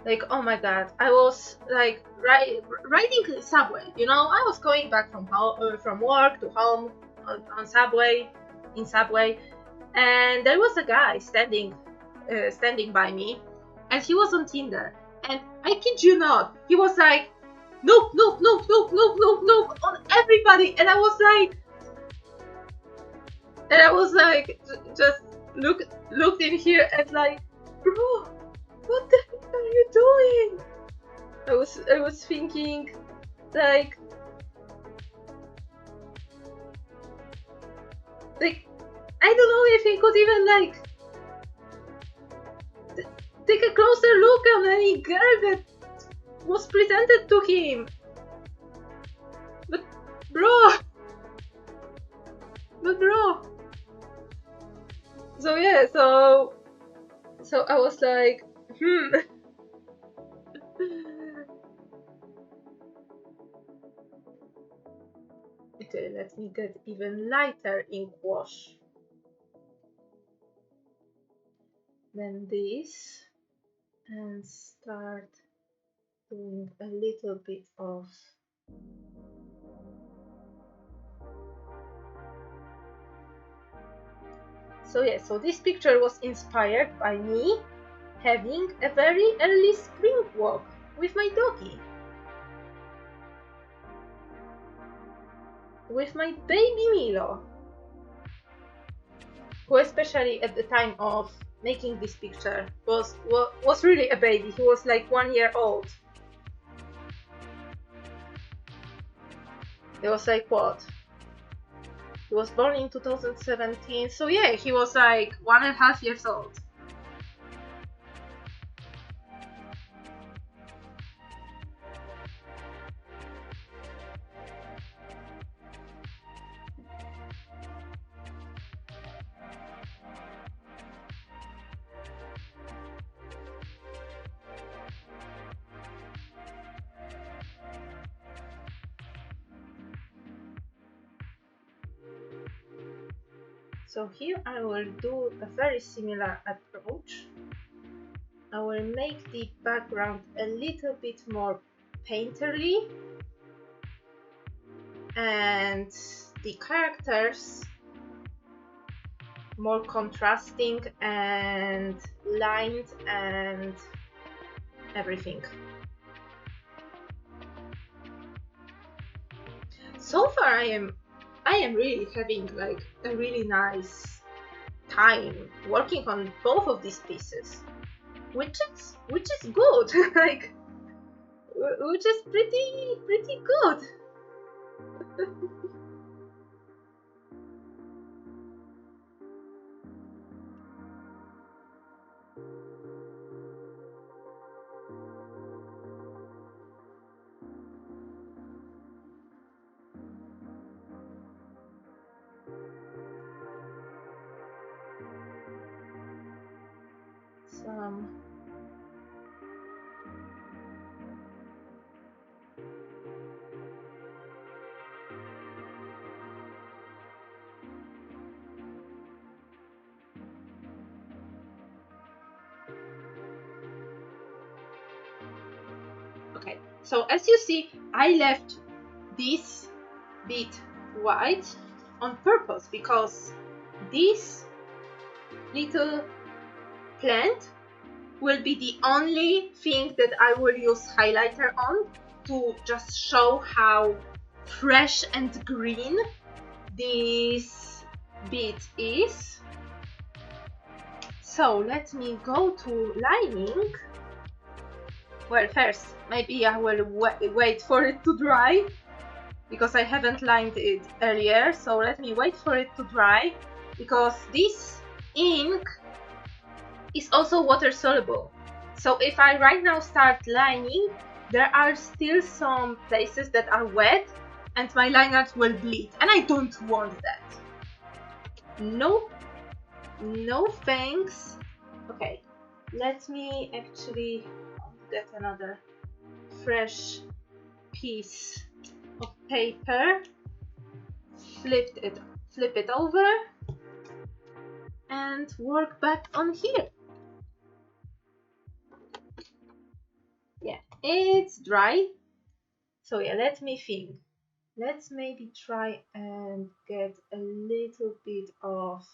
Like, oh my god, I was like riding the subway. You know, I was going back from work to home on subway, and there was a guy standing by me, and he was on Tinder, and I kid you not, he was like, nope, nope, nope, nope, nope, nope, nope on everybody, and I was like, just looked in here and like, bro, what the heck are you doing? I was thinking, like I don't know if he could even like take a closer look on any girl that was presented to him. But bro. So yeah, so I was like, Okay, let me get even lighter ink wash than this and start doing a little bit of so yeah, so this picture was inspired by me having a very early spring walk with my doggy, with my baby Milo, who especially at the time of making this picture was really a baby. He was like 1 year old. He was like, what? He was born in 2017, so yeah, he was like 1.5 years old. So here I will do a very similar approach. I will make the background a little bit more painterly and the characters more contrasting and lined and everything. So far I am really having like a really nice time working on both of these pieces, which is good. Like, which is pretty good. Some okay, so as you see, I left this bit white on purpose because this little plant will be the only thing that I will use highlighter on to just show how fresh and green this bit is. So let me go to lining. Well, first maybe I will wait for it to dry because I haven't lined it earlier. So let me wait for it to dry because this ink is also water soluble. So if I right now start lining, there are still some places that are wet and my line art will bleed, and I don't want that. Nope, no thanks. Okay, let me actually get another fresh piece of paper, flip it over and work back on here. Yeah, it's dry. So yeah, let me think. Let's maybe try and get a little bit of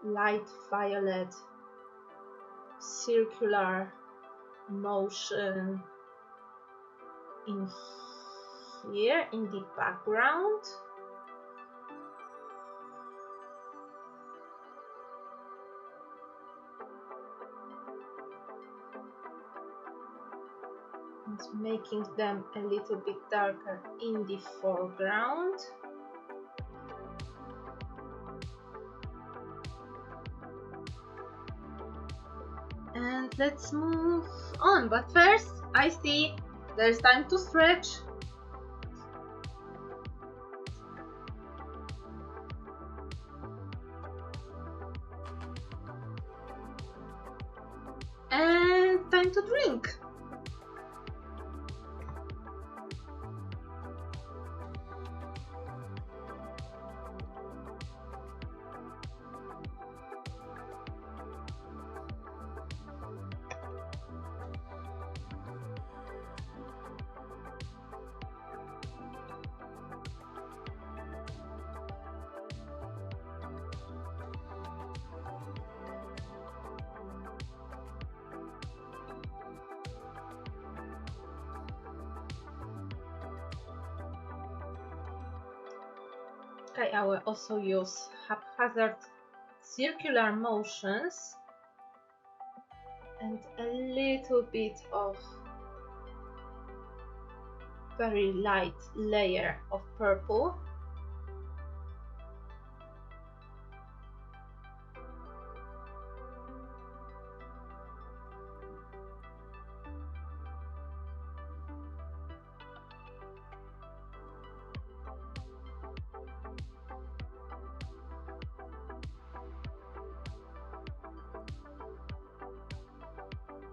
light violet circular motion in here in the background. And making them a little bit darker in the foreground. And let's move on, but first I see there's time to stretch. And time to drink. Okay, I will also use haphazard circular motions and a little bit of very light layer of purple.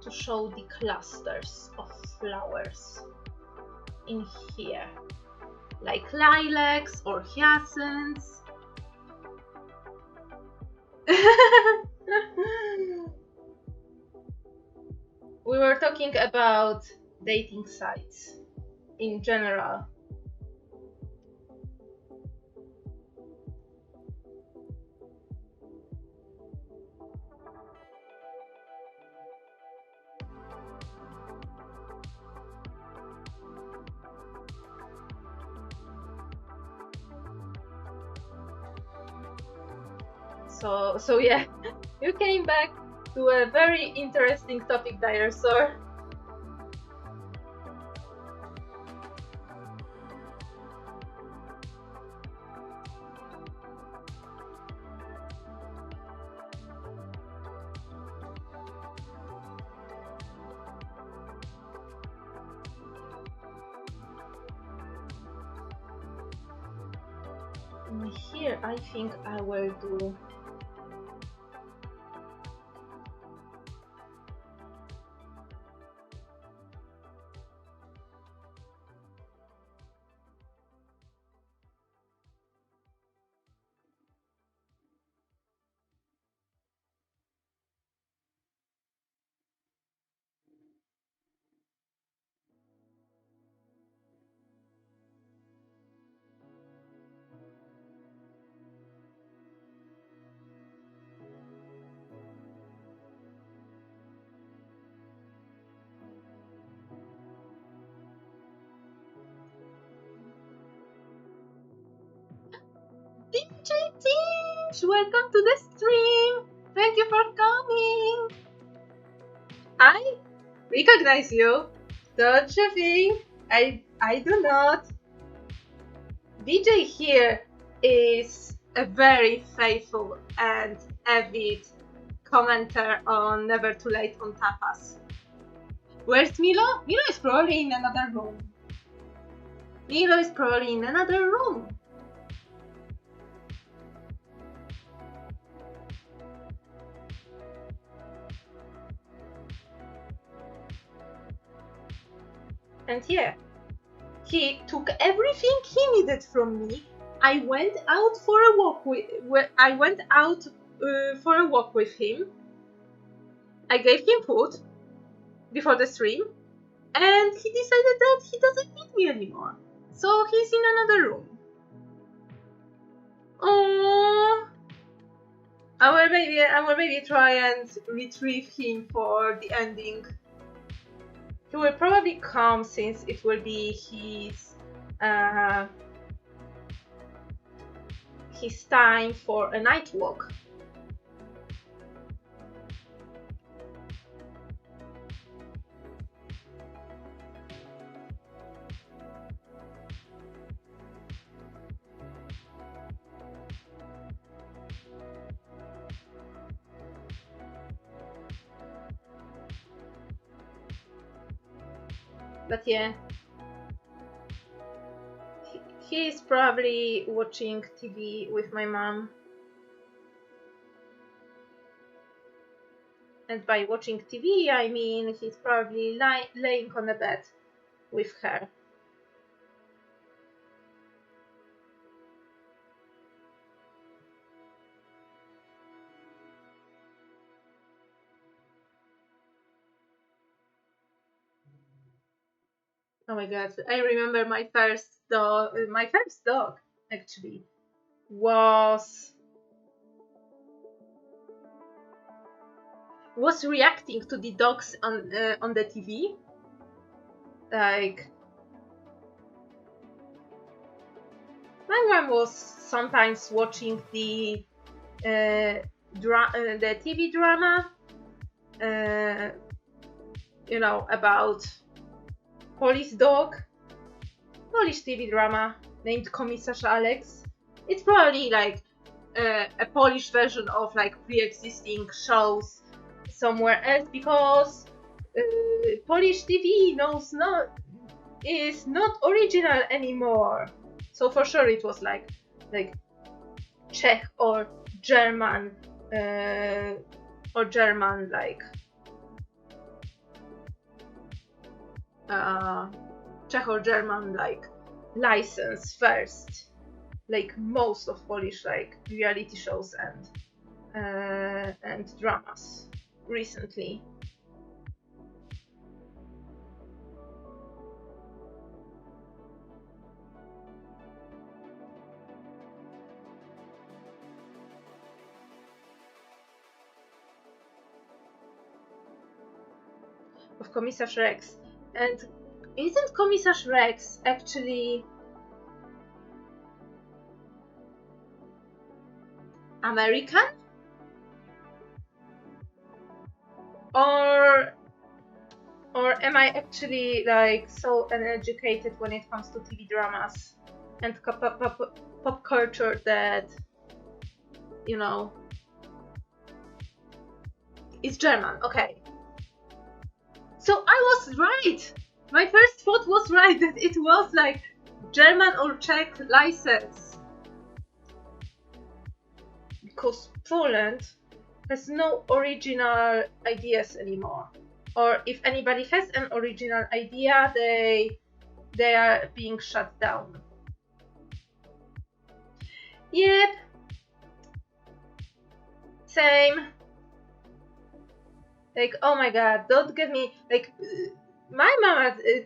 To show the clusters of flowers in here, like lilacs or hyacinths. We were talking about dating sites in general. So yeah, you came back to a very interesting topic there, sir. Here I think I will do DJ Teach, welcome to the stream. Thank you for coming. I recognize you. Don't you think? I do not. DJ here is a very faithful and avid commenter on Never Too Late on Tapas. Where's Milo? Milo is probably in another room. Milo is probably in another room. And yeah, he took everything he needed from me. I went out for a walk with him. I gave him food before the stream, and he decided that he doesn't need me anymore. So he's in another room. Oh, I will maybe try and retrieve him for the ending. He will probably come since it will be his time for a night walk. But yeah, he is probably watching TV with my mom. And by watching TV, I mean he's probably laying on a bed with her. Oh my god, I remember my first dog actually was reacting to the dogs on the TV. Like, my mom was sometimes watching the TV drama, about Polish TV drama named Komisarz Alex. It's probably like a Polish version of like pre-existing shows somewhere else, because Polish TV is not original anymore. So for sure it was like Czech or German like Czech or German like license first, like most of Polish like reality shows and dramas recently. Of Komisarz Rex. And isn't Komisarz Rex actually American? Or am I actually like so uneducated when it comes to TV dramas and pop culture that, you know, it's German? Okay. So I was right. My first thought was right, that it was like German or Czech license. Because Poland has no original ideas anymore. Or if anybody has an original idea, they are being shut down. Yep. Same. Like, oh my god, don't get me, like, my mom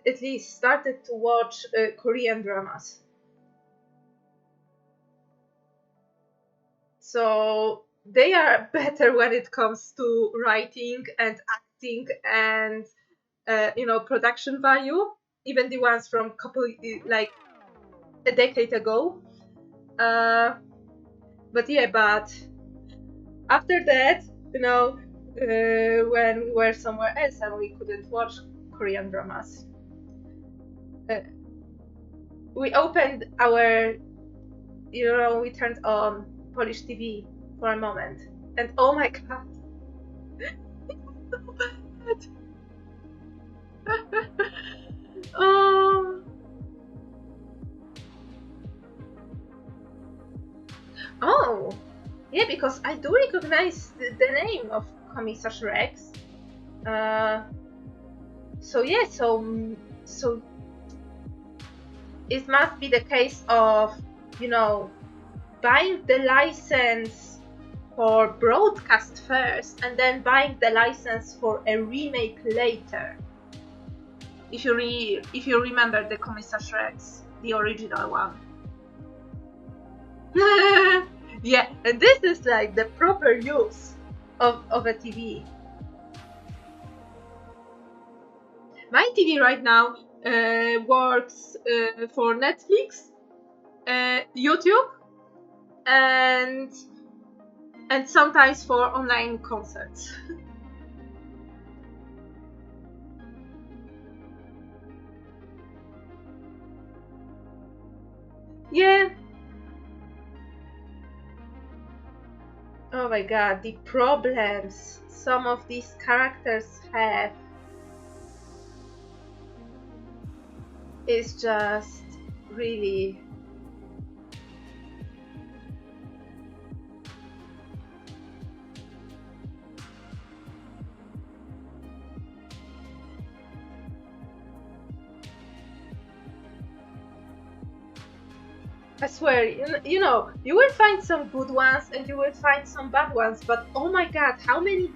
at least started to watch Korean dramas. So they are better when it comes to writing and acting and, you know, production value, even the ones from like a decade ago. But yeah, but after that, you know, when we were somewhere else and we couldn't watch Korean dramas, we opened our, you know, we turned on Polish TV for a moment, and oh my god, it was so bad. Oh, yeah, because I do recognize the name of Komisarz Rex. So yeah, so it must be the case of, you know, buying the license for broadcast first and then buying the license for a remake later. If you remember the Komisarz Rex, the original one. Yeah, and this is like the proper use of a TV. My TV right now works for Netflix, YouTube, and sometimes for online concerts. Yeah. Oh my god, the problems some of these characters have is just really... I swear, you know, you will find some good ones and you will find some bad ones, but oh my god, how much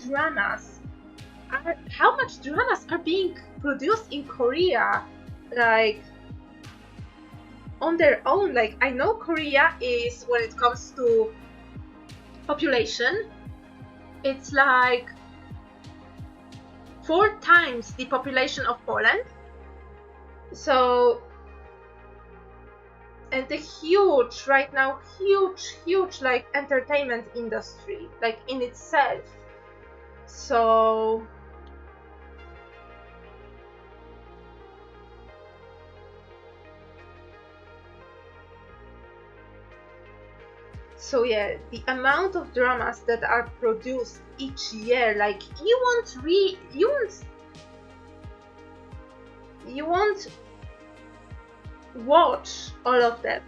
dramas are being produced in Korea, like, on their own. Like, I know Korea is, when it comes to population, it's like 4 times the population of Poland. So, and the huge, right now, huge like entertainment industry, like in itself. So yeah, the amount of dramas that are produced each year, like you won't watch all of them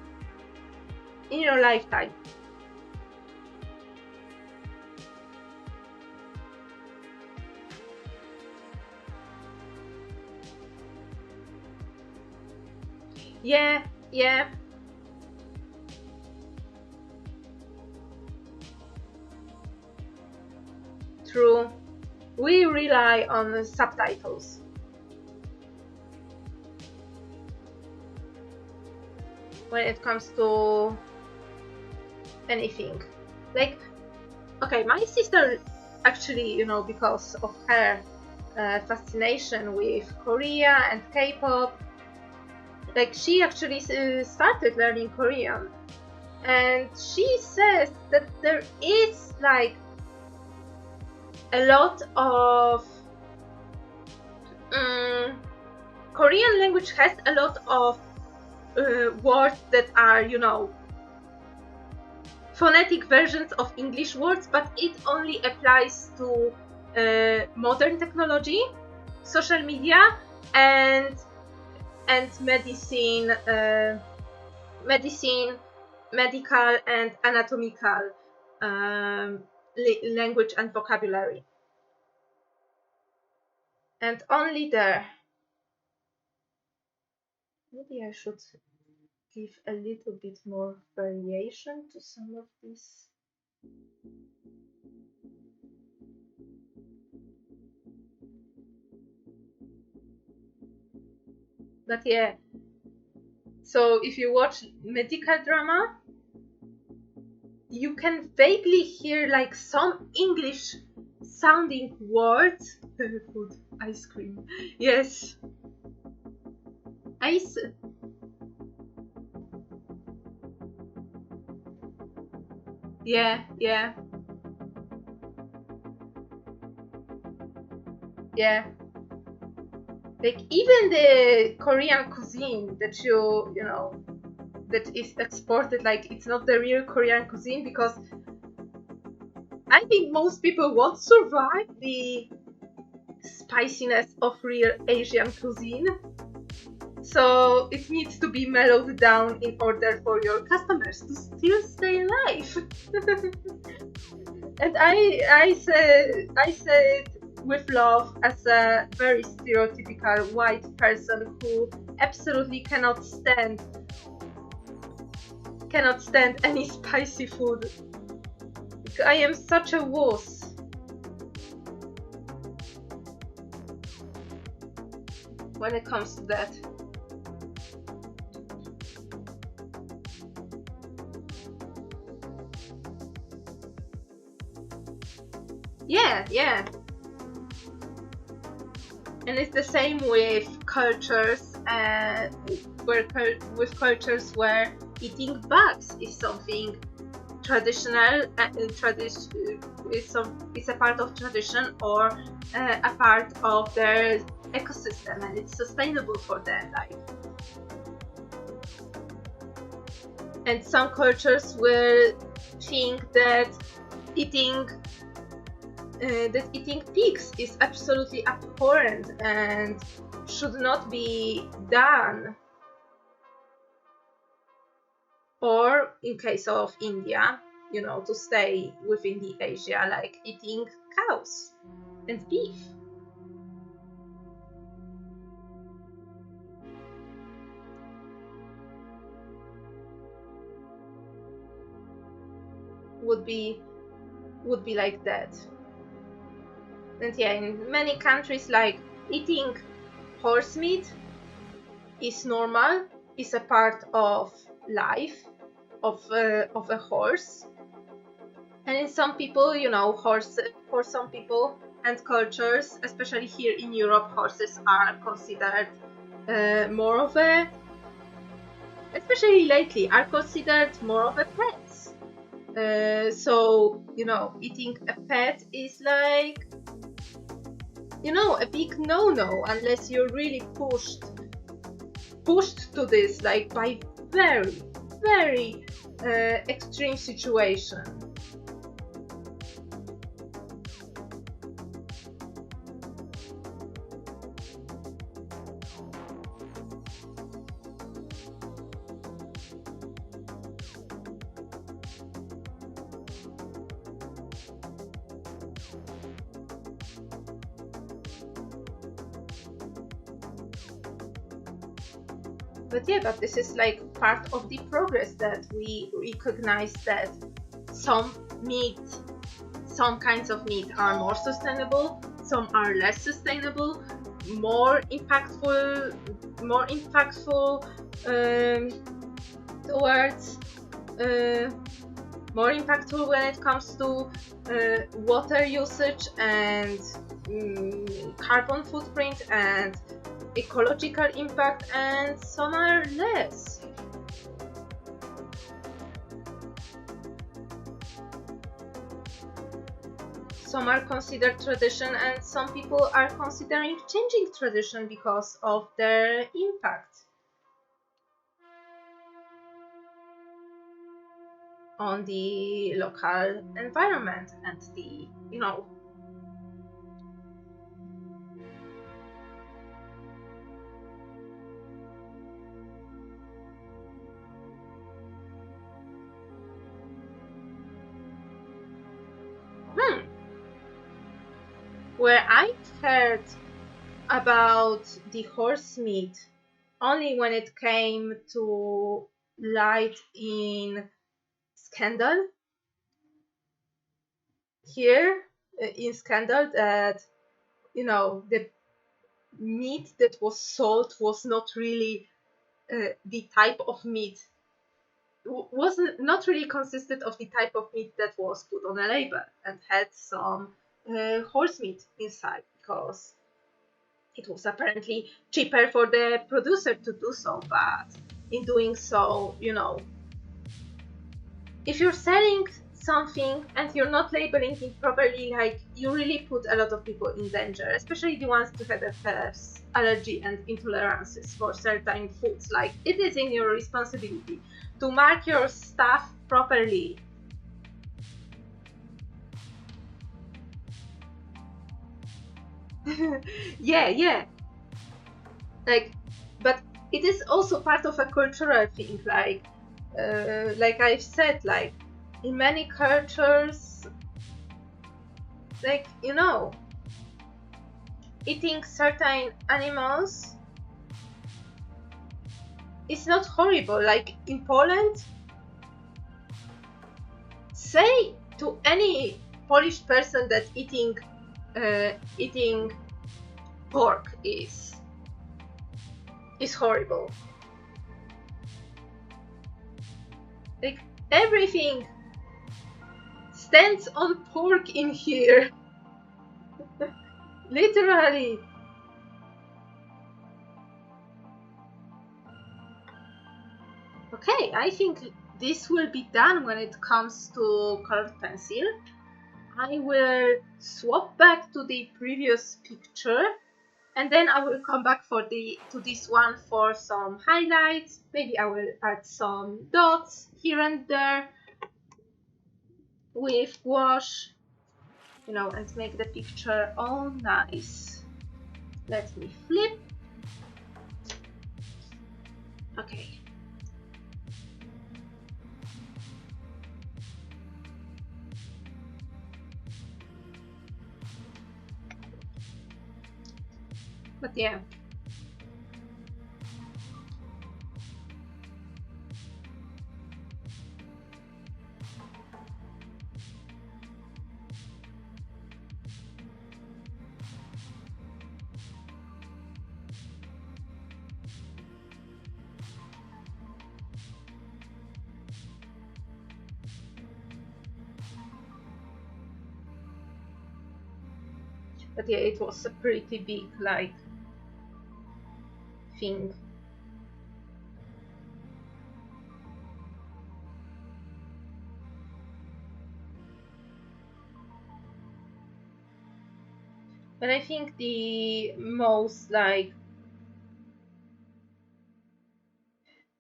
in your lifetime. Yeah, yeah. True. We rely on the subtitles. When it comes to anything. Like, okay, my sister actually, you know, because of her fascination with Korea and K-pop, like she actually started learning Korean, and she says that there is like a lot of Korean language has a lot of words that are, you know, phonetic versions of English words, but it only applies to modern technology, social media, and medicine, medical and anatomical language and vocabulary. And only there. Maybe I should give a little bit more variation to some of these. But yeah, so if you watch medical drama, you can vaguely hear like some English sounding words. Food, ice cream. Yes. Ice. Yeah, yeah. Yeah. Like even the Korean cuisine that you know, that is exported, like it's not the real Korean cuisine, because I think most people won't survive the spiciness of real Asian cuisine. So it needs to be mellowed down in order for your customers to still stay alive. And I say it with love as a very stereotypical white person who absolutely cannot stand any spicy food. I am such a wuss when it comes to that. Yeah, yeah. And it's the same with cultures, with cultures where eating bugs is something traditional, it's a part of tradition, or a part of their ecosystem, and it's sustainable for their life. And some cultures will think that eating pigs is absolutely abhorrent and should not be done. Or in case of India, you know, to stay within the Asia, like eating cows and beef. Would be like that. And yeah, in many countries, like eating horse meat is normal, is a part of life of a horse. And in some people, you know, for some people and cultures, especially here in Europe, horses are considered more of a, especially lately, are considered more of a pets. So, you know, eating a pet is like, you know, a big no-no unless you're really pushed to this, like by very, very extreme situation. But yeah, but this is like part of the progress, that we recognize that some kinds of meat are more sustainable, some are less sustainable, more impactful towards more impactful when it comes to water usage and carbon footprint and ecological impact, and some are less. Some are considered tradition, and some people are considering changing tradition because of their impact on the local environment and the, you know, where I heard about the horse meat only when it came to light in Scandal. Here in Scandal, that, you know, the meat that was sold was not really the type of meat, wasn't not really consisted of the type of meat that was put on a label, and had some horse meat inside, because it was apparently cheaper for the producer to do so. But in doing so, you know, if you're selling something and you're not labeling it properly, like, you really put a lot of people in danger, especially the ones who have allergy and intolerances for certain foods. Like, it is in your responsibility to mark your stuff properly. yeah, like, but it is also part of a cultural thing, like I've said, like, in many cultures, like, you know, eating certain animals is not horrible. Like, in Poland, say to any Polish person that eating pork is horrible. Like, everything stands on pork in here. Literally. Okay, I think this will be done when it comes to colored pencil. I will swap back to the previous picture, and then I will come back to this one for some highlights. Maybe I will add some dots here and there with gouache, you know, and make the picture all nice. Let me flip. Okay. But yeah. But yeah, it was a pretty big, like, thing. But I think the most, like,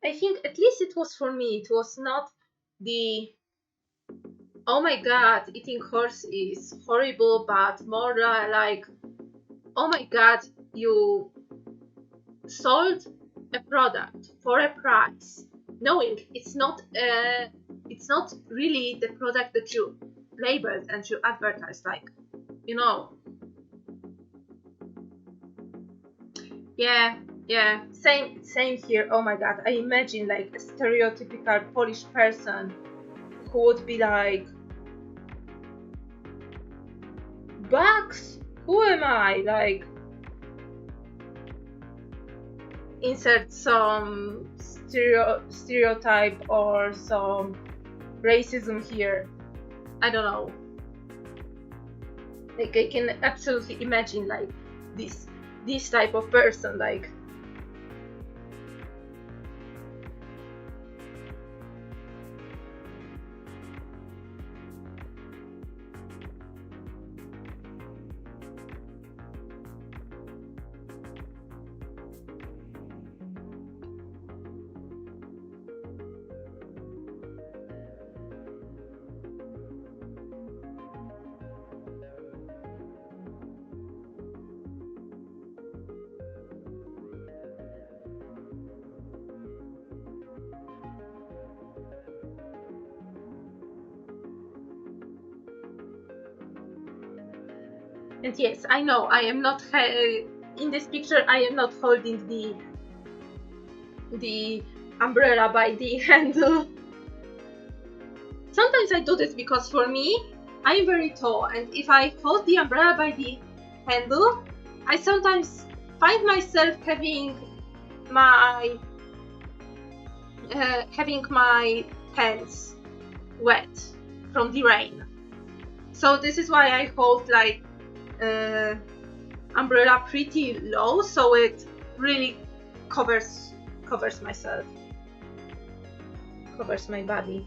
I think, at least it was for me, it was not the, oh my god, eating horse is horrible, but more like, oh my god, you sold a product for a price, knowing it's not really the product that you labeled and you advertised, like, you know. Yeah, Yeah, same here. Oh my god, I imagine like a stereotypical Polish person who would be like, Bugs, who am I? Like, insert some stereotype or some racism here. I don't know. Like, I can absolutely imagine like this type of person, like. And yes, I know I am not in this picture. I am not holding the umbrella by the handle. Sometimes I do this because for me, I am very tall, and if I hold the umbrella by the handle, I sometimes find myself having my pants wet from the rain. So this is why I hold like umbrella pretty low, so it really covers myself, covers my body.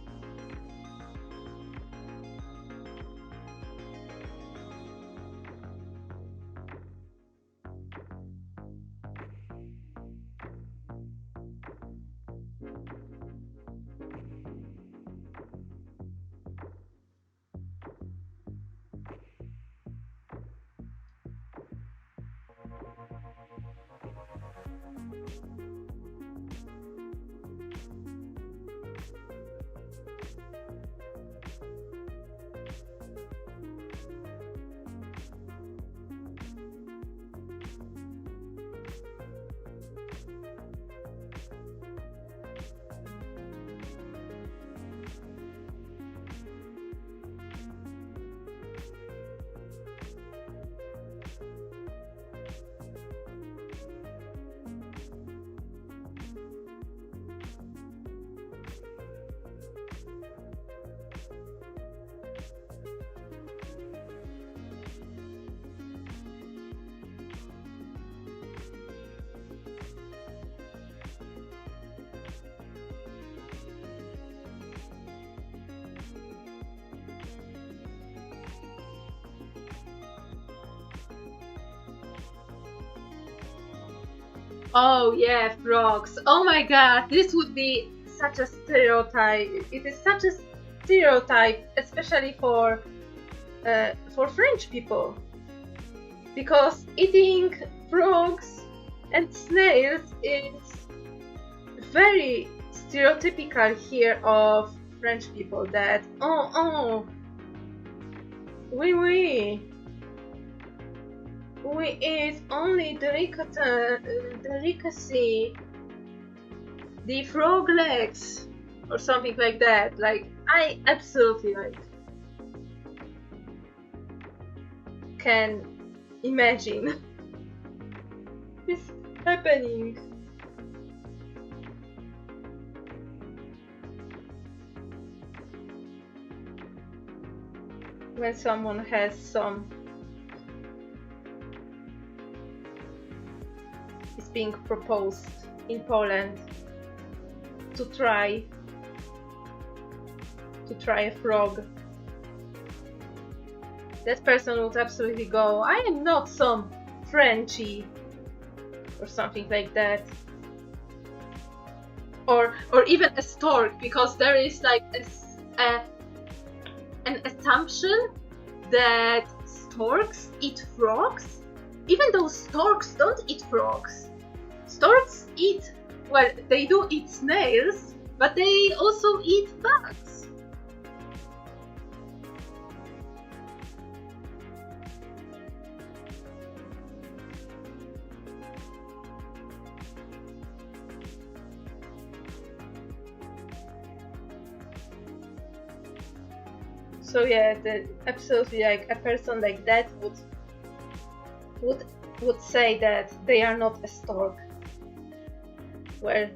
Oh yeah, frogs. Oh my god, this would be such a stereotype. It is such a stereotype, especially for French people, because eating frogs and snails is very stereotypical here of French people. That we eat only delicacy, the frog legs, or something like that. Like, I absolutely like can imagine this happening. When someone has some is being proposed in Poland to try a frog, that person would absolutely go, I am not some Frenchie, or something like that. Or even a stork, because there is like an assumption that storks eat frogs, even though storks don't eat frogs. Storks eat, well, they do eat snails, but they also eat bugs. So yeah, absolutely, like a person like that would say that they are not a stork. Well,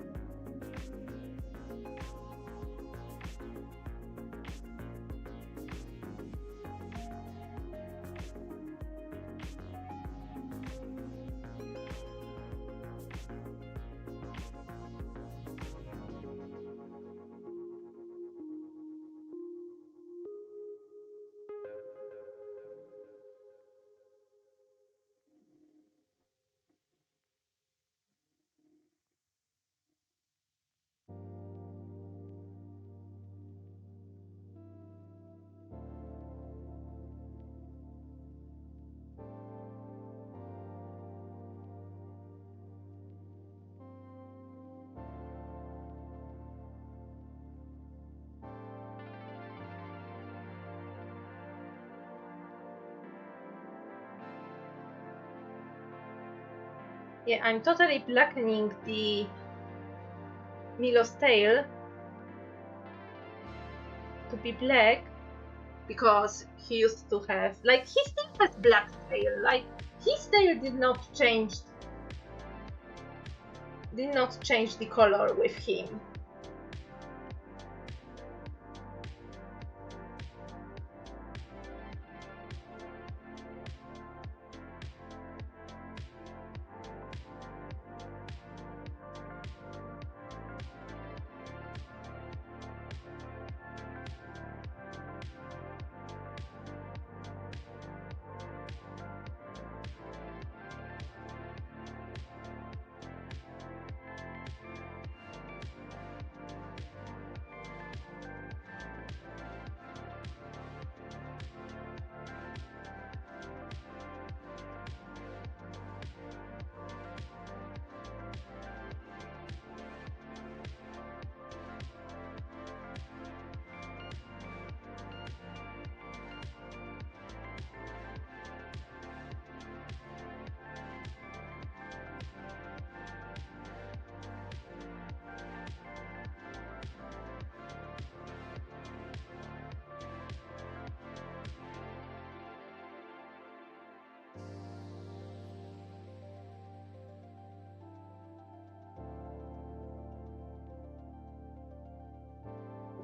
yeah, I'm totally blackening the Milo's tail to be black because he used to have, like, he still has black tail, like his tail did not change the color with him.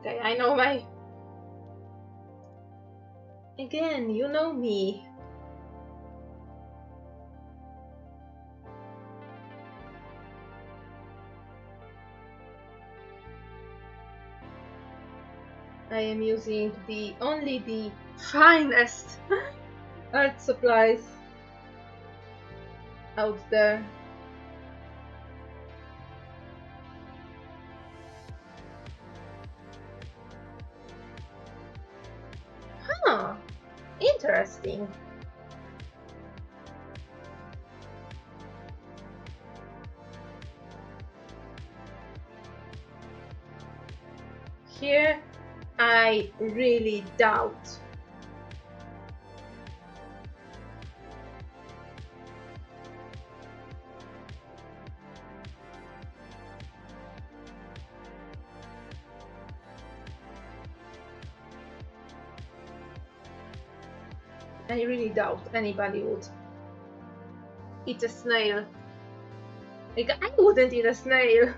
Okay, I know my... Again, you know me. I am using only the finest art supplies out there. Huh, interesting. Here, I really doubt. I really doubt anybody would eat a snail. Like, I wouldn't eat a snail.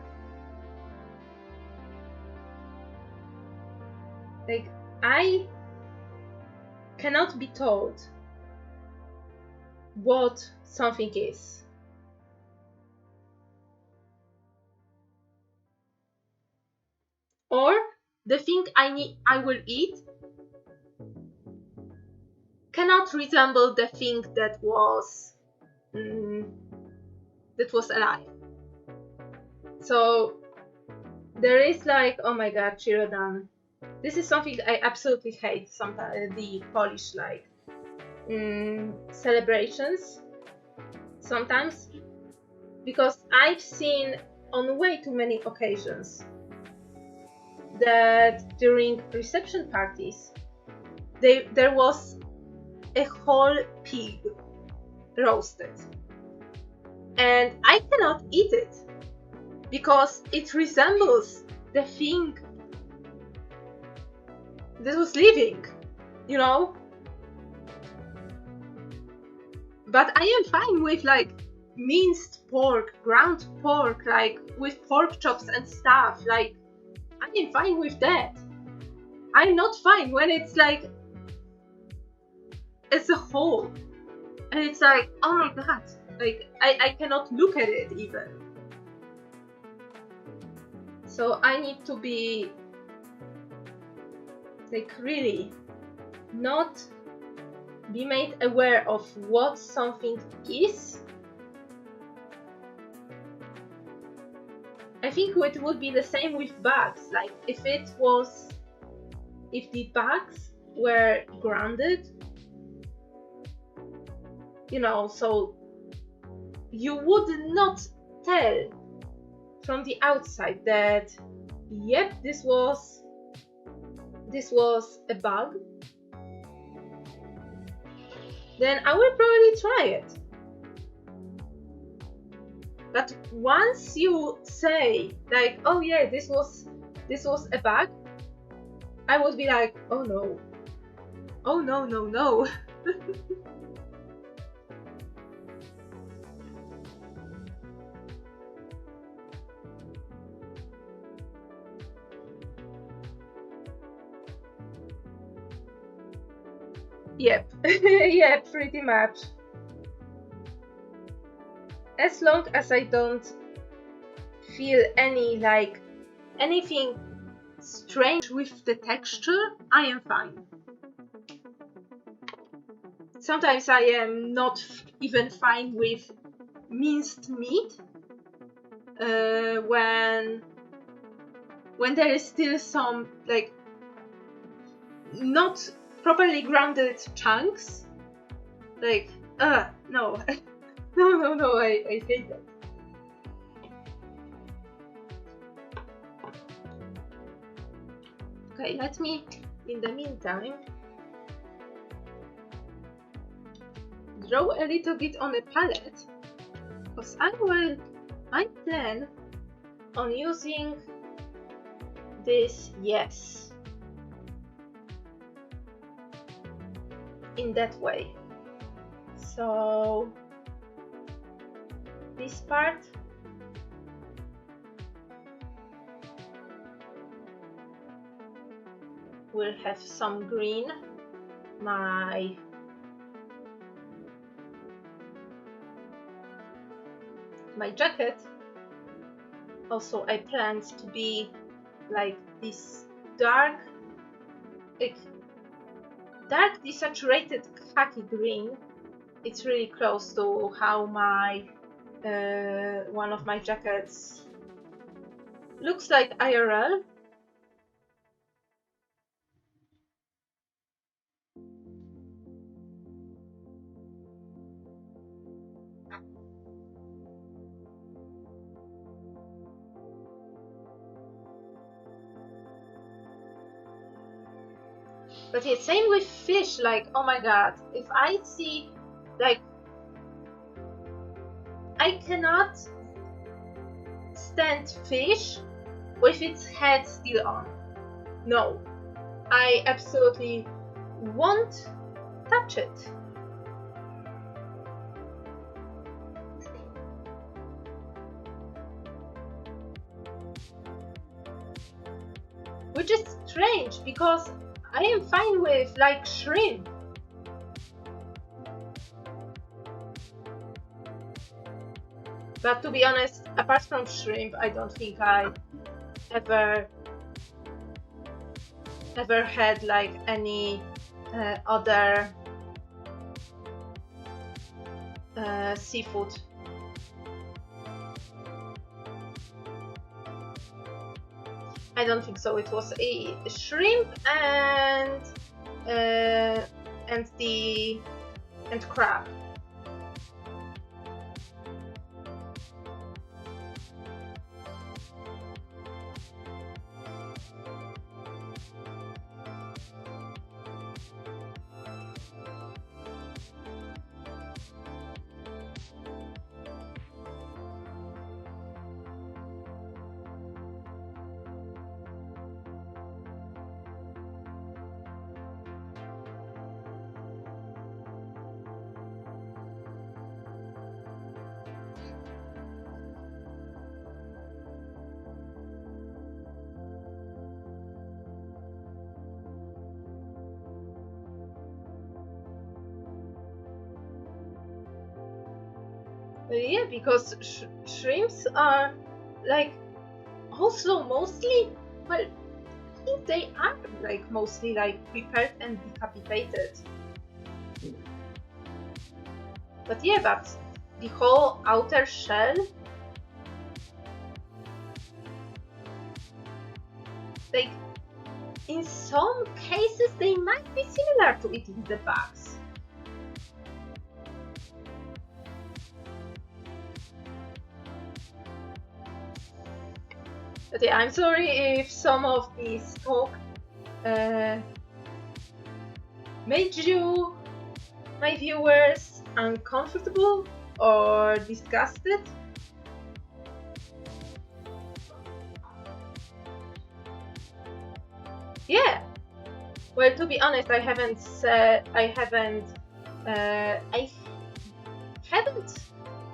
Like, I cannot be told what something is. Or the thing I will eat cannot resemble the thing that was alive. So there is like, oh my god, Chirodan. This is something I absolutely hate. Sometimes the Polish like celebrations. Sometimes, because I've seen on way too many occasions that during reception parties there was a whole pig roasted, and I cannot eat it because it resembles the thing that was living. you know? But I am fine with like minced pork, ground pork, like with pork chops and stuff. Like, I am fine with that. I'm not fine when it's like as a whole. And it's like, oh my god, like I cannot look at it even. So I need to be like really not be made aware of what something is. I think it would be the same with bugs. Like if the bugs were grounded, you know, so you would not tell from the outside that, yep, this was a bug, then I will probably try it. But once you say like, oh yeah, this was a bug, I would be like, oh no, no. Yep, yeah, pretty much. As long as I don't feel anything strange with the texture, I am fine. Sometimes I am not even fine with minced meat when there is still some like not properly grounded chunks. Like, no. no, I hate that. Okay, let me, in the meantime, draw a little bit on a palette, because I plan on using this yes in that way. So this part will have some green. My jacket also I planned to be like this dark desaturated khaki green. It's really close to how my one of my jackets looks like IRL. But yeah, same with fish, like, oh my god, if I see, like, I cannot stand fish with its head still on. No, I absolutely won't touch it. Which is strange, because I am fine with, like, shrimp. But to be honest, apart from shrimp, I don't think I ever had like any other seafood. I don't think so. It was a shrimp and crab. Yeah, because shrimps are like also mostly, well, I think they are like mostly like prepared and decapitated. But yeah, but the whole outer shell, like in some cases they might be similar to eating the bugs. But yeah, I'm sorry if some of these talk made you, my viewers, uncomfortable or disgusted. Yeah. Well, to be honest, I haven't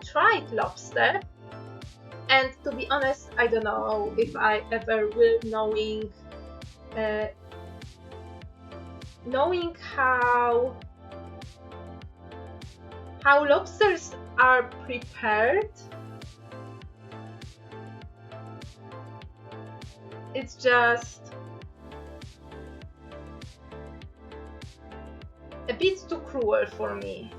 tried lobster, and to be honest, I don't know if I ever will, knowing how lobsters are prepared. It's just a bit too cruel for me.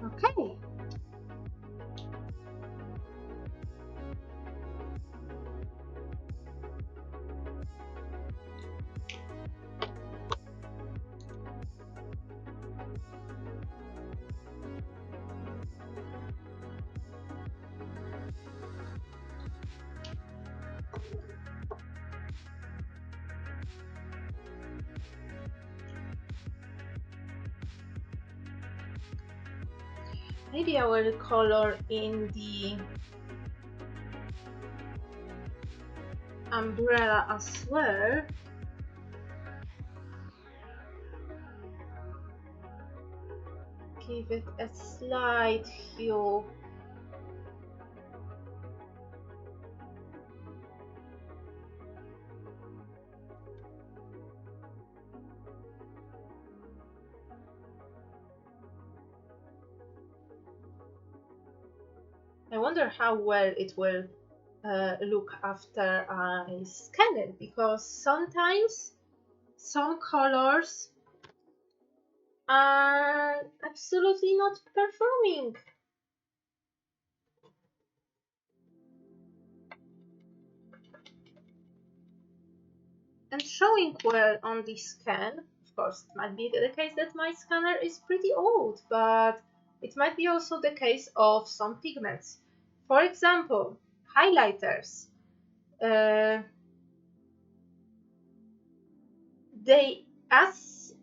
Okay. Maybe I will color in the umbrella as well. Give it a slight hue. I wonder how well it will look after I scan it, because sometimes some colors are absolutely not performing. and showing well on the scan. Of course, it might be the case that my scanner is pretty old, but it might be also the case of some pigments. For example, highlighters. They, as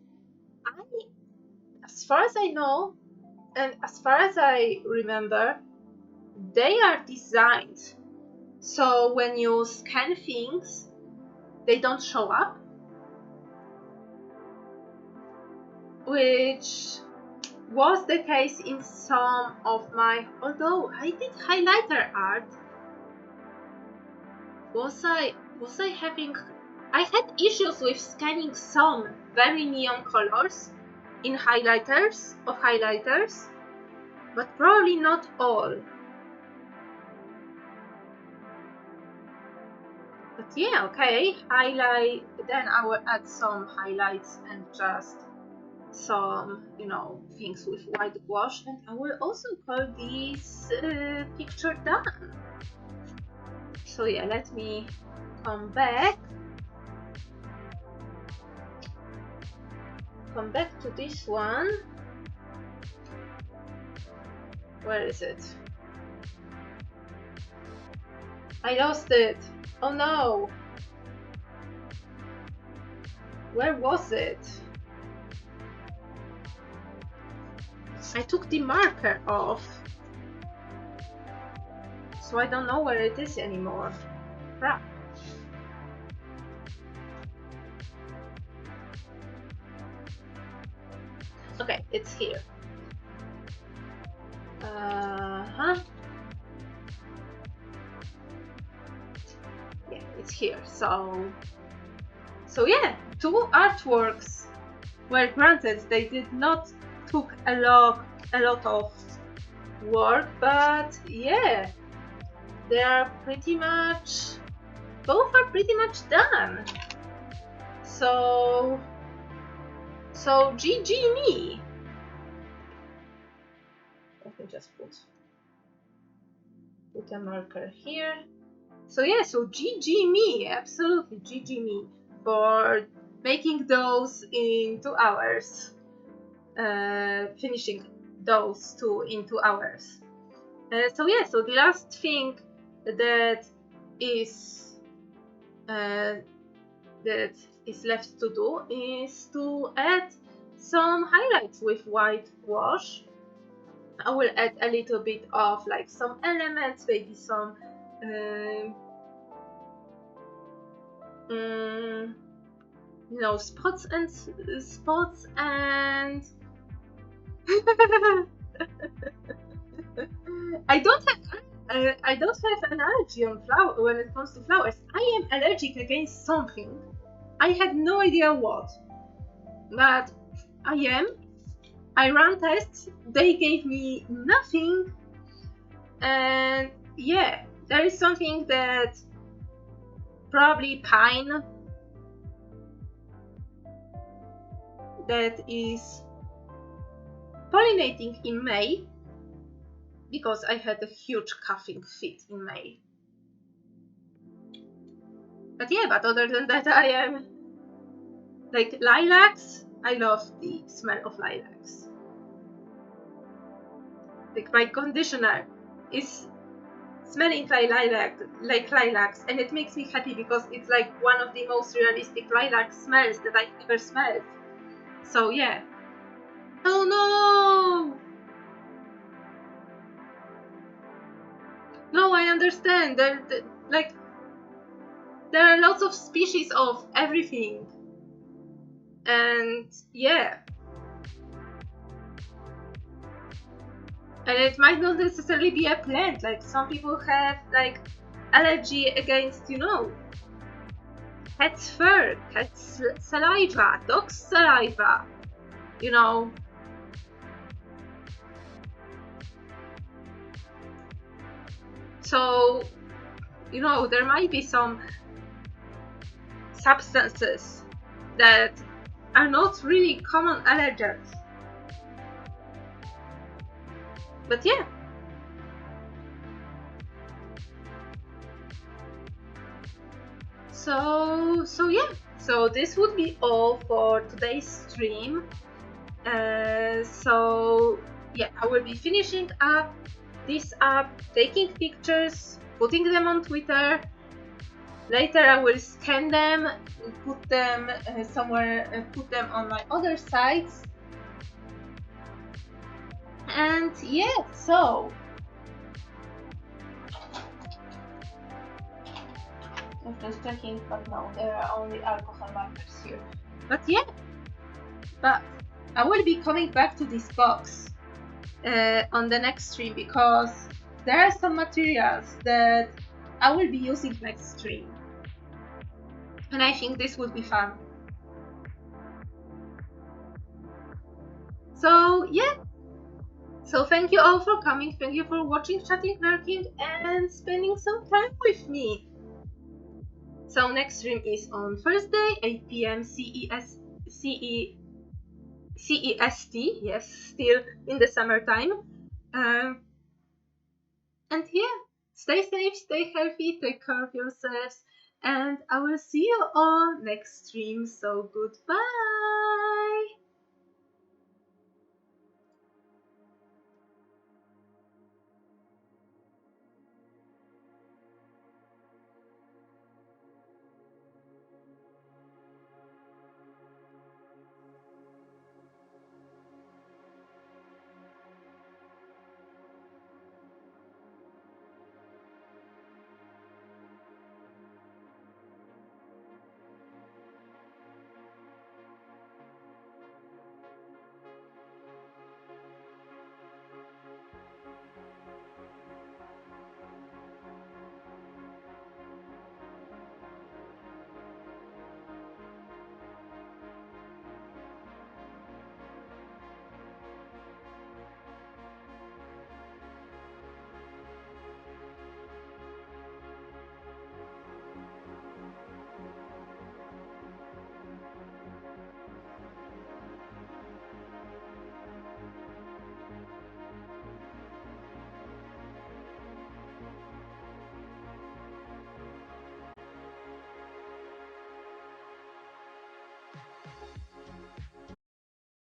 far as I know, and as far as I remember, they are designed so when you scan things, they don't show up, which was the case in some of my, although I did highlighter art, was I having, I had issues with scanning some very neon colors in highlighters, but probably not all. But yeah, okay, highlight, then I will add some highlights and just some, you know, things with white wash, and I will also call this picture done. So yeah, let me come back to this one. Where is it? I lost it. Oh no. Where was it? I took the marker off, so I don't know where it is anymore. Crap. Okay, it's here. Yeah, it's here. So yeah, 2 artworks were granted. They did not took a lot of work, but yeah, they are pretty much, both are pretty much done. So GG me. Let me just put a marker here. So yeah, so GG me, absolutely GG me for making those in 2 hours, finishing those 2 in 2 hours. So yeah, so the last thing that is left to do is to add some highlights with white wash. I will add a little bit of like some elements, maybe some you know, spots and I don't have an allergy on flower when it comes to flowers. I am allergic against something. I have no idea what, but I am. I ran tests. They gave me nothing, and yeah, there is something that probably pine that is pollinating in May, because I had a huge coughing fit in May. But yeah, but other than that, I am like lilacs. I love the smell of lilacs. Like my conditioner is smelling like lilacs, and it makes me happy because it's like one of the most realistic lilac smells that I've ever smelled. So yeah. Oh no! No, I understand. There are lots of species of everything, and yeah. And it might not necessarily be a plant. Like some people have like allergy against, you know, cat's fur, cat's saliva, dog's saliva, you know. So, you know, there might be some substances that are not really common allergens. But yeah. So yeah, so this would be all for today's stream. So yeah, I will be finishing up this app, taking pictures, putting them on Twitter. Later I will scan them, put them somewhere, put them on my other sites. And yeah, so I'm just checking, but no, there are only alcohol markers here. But yeah, but I will be coming back to this box on the next stream because there are some materials that I will be using next stream. And I think this would be fun. So yeah. So thank you all for coming. Thank you for watching, chatting, lurking, and spending some time with me. So next stream is on Thursday, 8 p.m. CEST. Yes, still in the summertime. And yeah, stay safe, stay healthy, take care of yourselves, and I will see you all next stream. So goodbye.